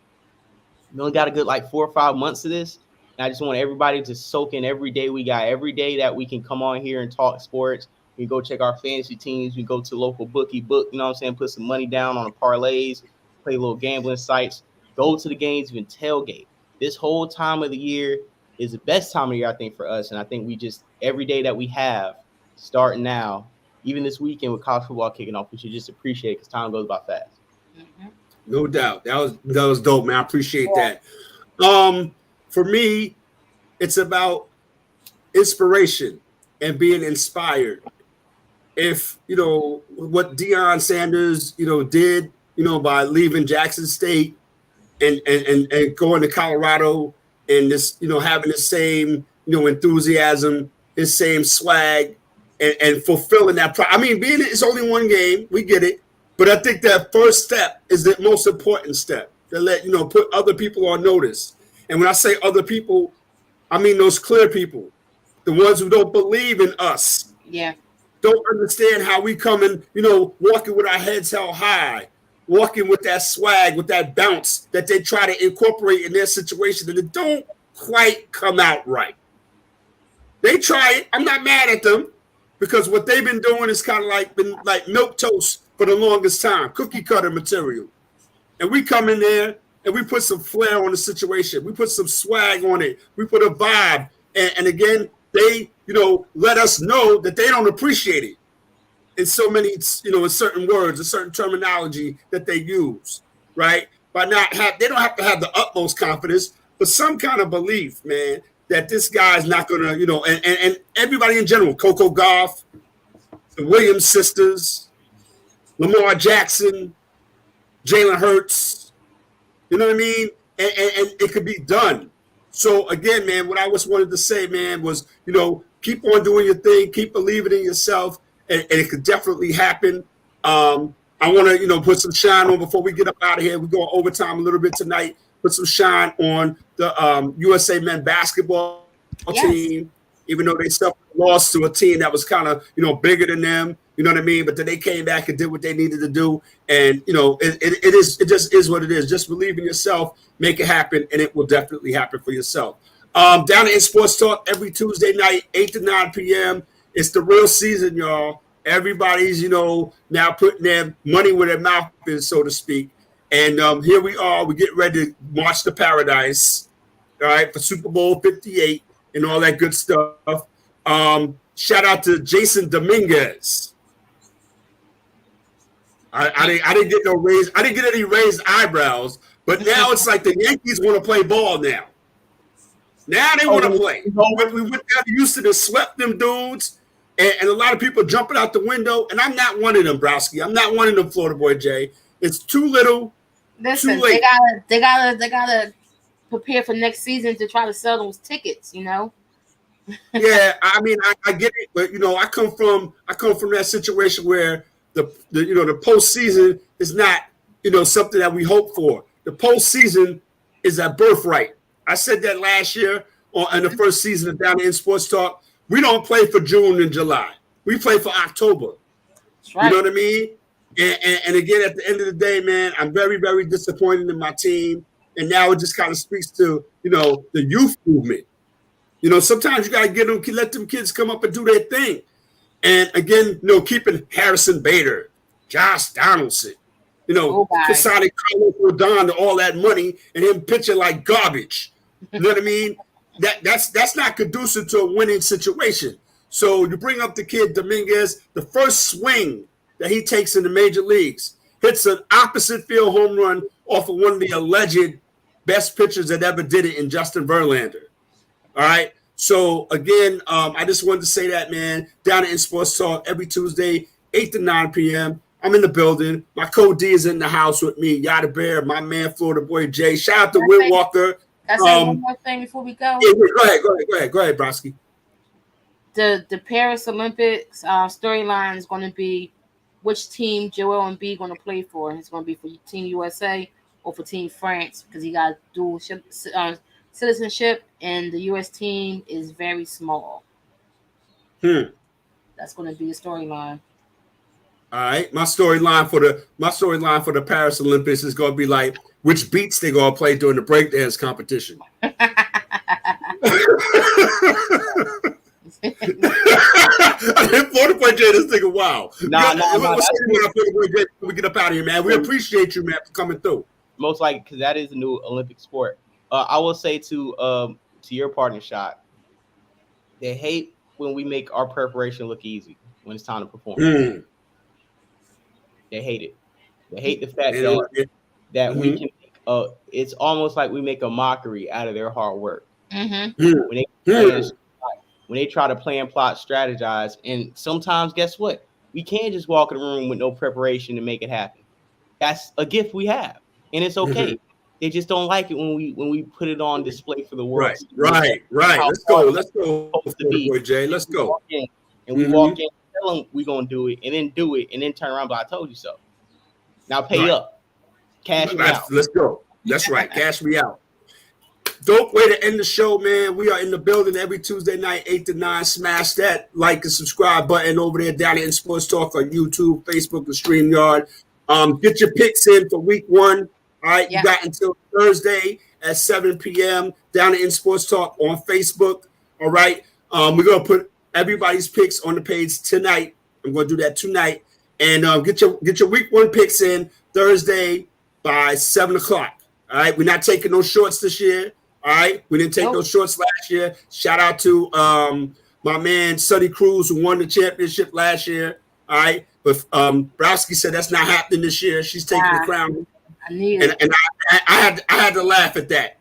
We only got a good like 4 or 5 months of this. And I just want everybody to soak in every day we got, every day that we can come on here and talk sports. We go check our fantasy teams. We go to local bookie book, you know what I'm saying? Put some money down on the parlays, play little gambling sites, go to the games, even tailgate. This whole time of the year is the best time of the year, I think, for us. And I think we just, every day that we have, starting now, even this weekend with college football kicking off, we should just appreciate it because time goes by fast. Hmm. No doubt. That was dope, man. I appreciate Yeah. that. For me, it's about inspiration and being inspired. If what Deion Sanders did by leaving Jackson State and going to Colorado, and this having the same enthusiasm, his same swag, and fulfilling that. I mean, being it's only one game, we get it, but I think that first step is the most important step to let put other people on notice. And when I say other people, I mean those clear people, the ones who don't believe in us, Yeah. don't understand how we come in, walking with our heads held high, walking with that swag, with that bounce that they try to incorporate in their situation, and it don't quite come out right. They try it. I'm not mad at them, because what they've been doing is kind of been like milk toast for the longest time, cookie cutter material. And we come in there and we put some flair on the situation. We put some swag on it. We put a vibe. And again, they, let us know that they don't appreciate it in so many, in certain words, a certain terminology that they use, right? They don't have to have the utmost confidence, but some kind of belief, man, that this guy's not gonna, and everybody in general, Coco Gauff, the Williams sisters, Lamar Jackson, Jalen Hurts, you know what I mean? And it could be done. So again, man, what I just wanted to say, man, was, keep on doing your thing, keep believing in yourself, and it could definitely happen. I want to, put some shine on before we get up out of here. We go overtime a little bit tonight. Put some shine on the USA men basketball Yes. team, even though they suffered a loss to a team that was kind of, bigger than them. You know what I mean? But then they came back and did what they needed to do. And, it just is what it is. Just believe in yourself, make it happen, and it will definitely happen for yourself. Down in Sports Talk every Tuesday night, 8 to 9 p.m. It's the real season, y'all. Everybody's, now putting their money where their mouth is, so to speak. And here we are. We get ready to march to paradise, all right, for Super Bowl 58 and all that good stuff. Shout out to Jason Dominguez. I didn't get no raise. I didn't get any raised eyebrows. But now it's like the Yankees want to play ball now. Now they want to play. We went down to Houston and swept them dudes, and a lot of people jumping out the window. And I'm not one of them, Browski. I'm not one of them, Florida boy Jay. It's too little, Listen, too late. they gotta prepare for next season to try to sell those tickets. Yeah, I mean, I get it, but I come from that situation where the postseason is not something that we hope for. The postseason is a birthright. I said that last year in the first season of Down in Sports Talk. We don't play for June and July. We play for October. That's right. You know what I mean? And again, at the end of the day, man, I'm very, very disappointed in my team. And now it just kind of speaks to the youth movement. Sometimes you gotta let them kids come up and do their thing. And again, keeping Harrison Bader, Josh Donaldson, Kasani Carlos Rodon, all that money, and him pitching like garbage. You know what I mean? That's not conducive to a winning situation. So you bring up the kid Dominguez, the first swing that he takes in the major leagues, hits an opposite field home run off of one of the alleged best pitchers that ever did it in Justin Verlander. All right. So again, I just wanted to say that, man. Down in Sports Talk every Tuesday, 8 to 9 p.m. I'm in the building. My Code D is in the house with me. Yada Bear, my man, Florida Boy Jay. Shout out to Will Walker. Can I say one more thing before we go? Yeah, go ahead, Broski. The Paris Olympics storyline is going to be which team Joel Embiid going to play for. It's going to be for Team USA or for Team France because he got dual citizenship, and the U.S. team is very small. That's going to be a storyline. All right, my storyline for the Paris Olympics is going to be like which beats they going to play during the breakdance competition. I didn't Florida Boy Jay this nigga. Wow. We get up out of here, man. We appreciate you, man, for coming through. Most likely because that is a new Olympic sport. I will say to your partner shot, they hate when we make our preparation look easy when it's time to perform. They hate it. They hate the fact that we can. It's almost like we make a mockery out of their hard work. When they try to plan, plot, strategize, and sometimes guess what? We can't just walk in the room with no preparation to make it happen. That's a gift we have, and it's okay. They just don't like it when we put it on display for the world. Right. Let's go, Boy Jay. Let's go. We walk in, tell them we're gonna do it, and then turn around. But I told you so. Now pay up, cash me out. Let's go. That's right. Cash me out. Dope way to end the show, man. We are in the building every Tuesday night, 8 to 9. Smash that like and subscribe button over there down in Sports Talk on YouTube, Facebook, and StreamYard. Get your picks in for week 1. All right, you got until Thursday at 7 p.m. down in Sports Talk on Facebook. All right, we're gonna put everybody's picks on the page tonight. I'm gonna do that tonight, and get your week 1 picks in Thursday by 7 o'clock. All right, we're not taking no shorts this year. All right, we didn't take those shorts last year. Shout out to my man Sonny Cruz who won the championship last year. All right, but Browski said that's not happening this year. She's taking the crown. And I had to laugh at that.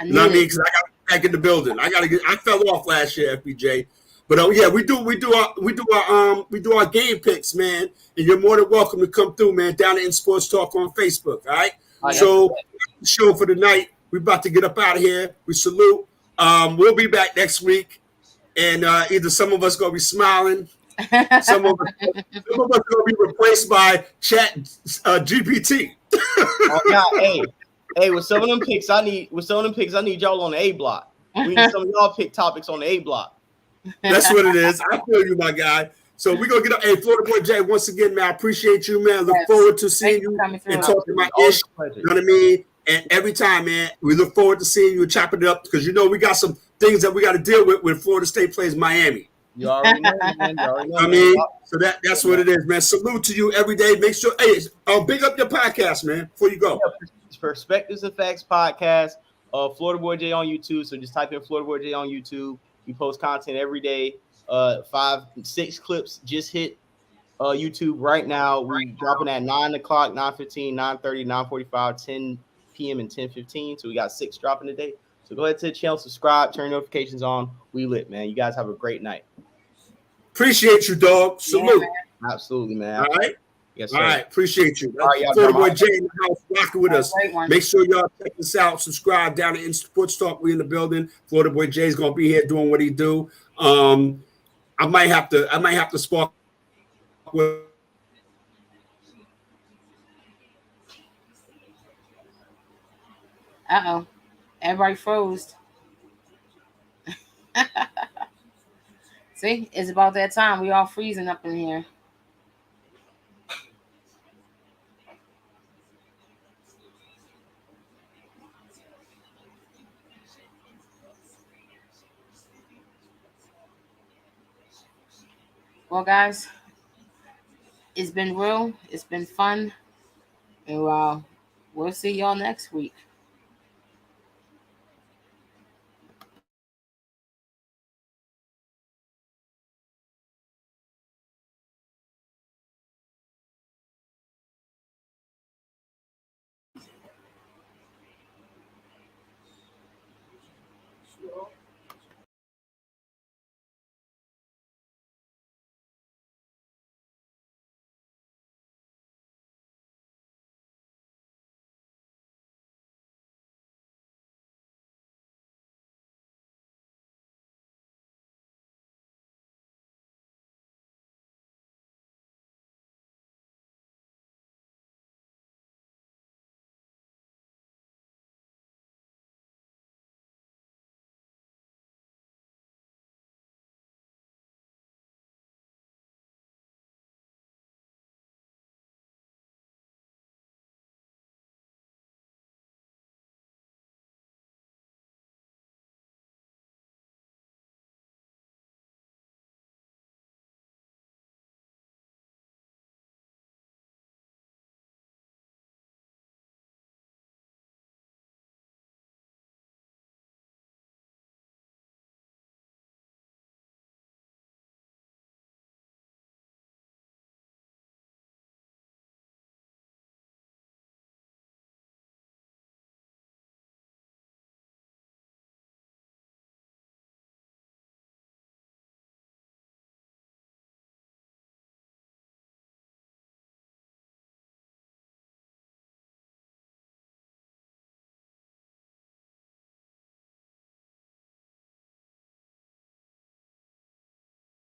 You know what I mean? Because I got back in the building. I fell off last year, FBJ. But yeah, we do our game picks, man. And you're more than welcome to come through, man. Down in Sports Talk on Facebook. All right. So show for the night. We're about to get up out of here. We salute. We'll be back next week, and either some of us gonna be smiling. Some of us gonna be replaced by Chat GPT. Hey, with some of them picks, I need y'all on the A block. We need some of y'all pick topics on the A block. That's what it is. I feel you, my guy. So we're gonna get up. Hey, Florida Boy Jay, once again, man, I appreciate you, man. Look forward to seeing you and talking my ish. You know what I mean? And every time, man, we look forward to seeing you and chopping it up because we got some things that we got to deal with when Florida State plays Miami. You already know, man. I mean, so that's what it is, man. Salute to you every day. Make sure, big up your podcast, man, before you go. Perspectives and Facts podcast. Florida Boy J on YouTube. So just type in Florida Boy J on YouTube. We post content every day. 5-6 clips just hit YouTube right now. We dropping at 9 o'clock, 9:15, 9:30, 9:45, 10 p.m. and 10:15. So we got 6 dropping today. So go ahead to the channel, subscribe, turn notifications on. We lit, man. You guys have a great night. Appreciate you, dog. Salute. Absolutely, man. All right. Yes, All sir. right, appreciate you. All right, y'all, Florida Boy Jeremiah. Jay in the house, rocking with us. Great one. Make sure y'all check us out. Subscribe down to Sports Talk. We in the building. Florida Boy Jay's gonna be here doing what he do. I might have to spark with. Uh-oh. Everybody froze. See, it's about that time. We all freezing up in here. Well, guys, it's been real. It's been fun. And we'll see y'all next week.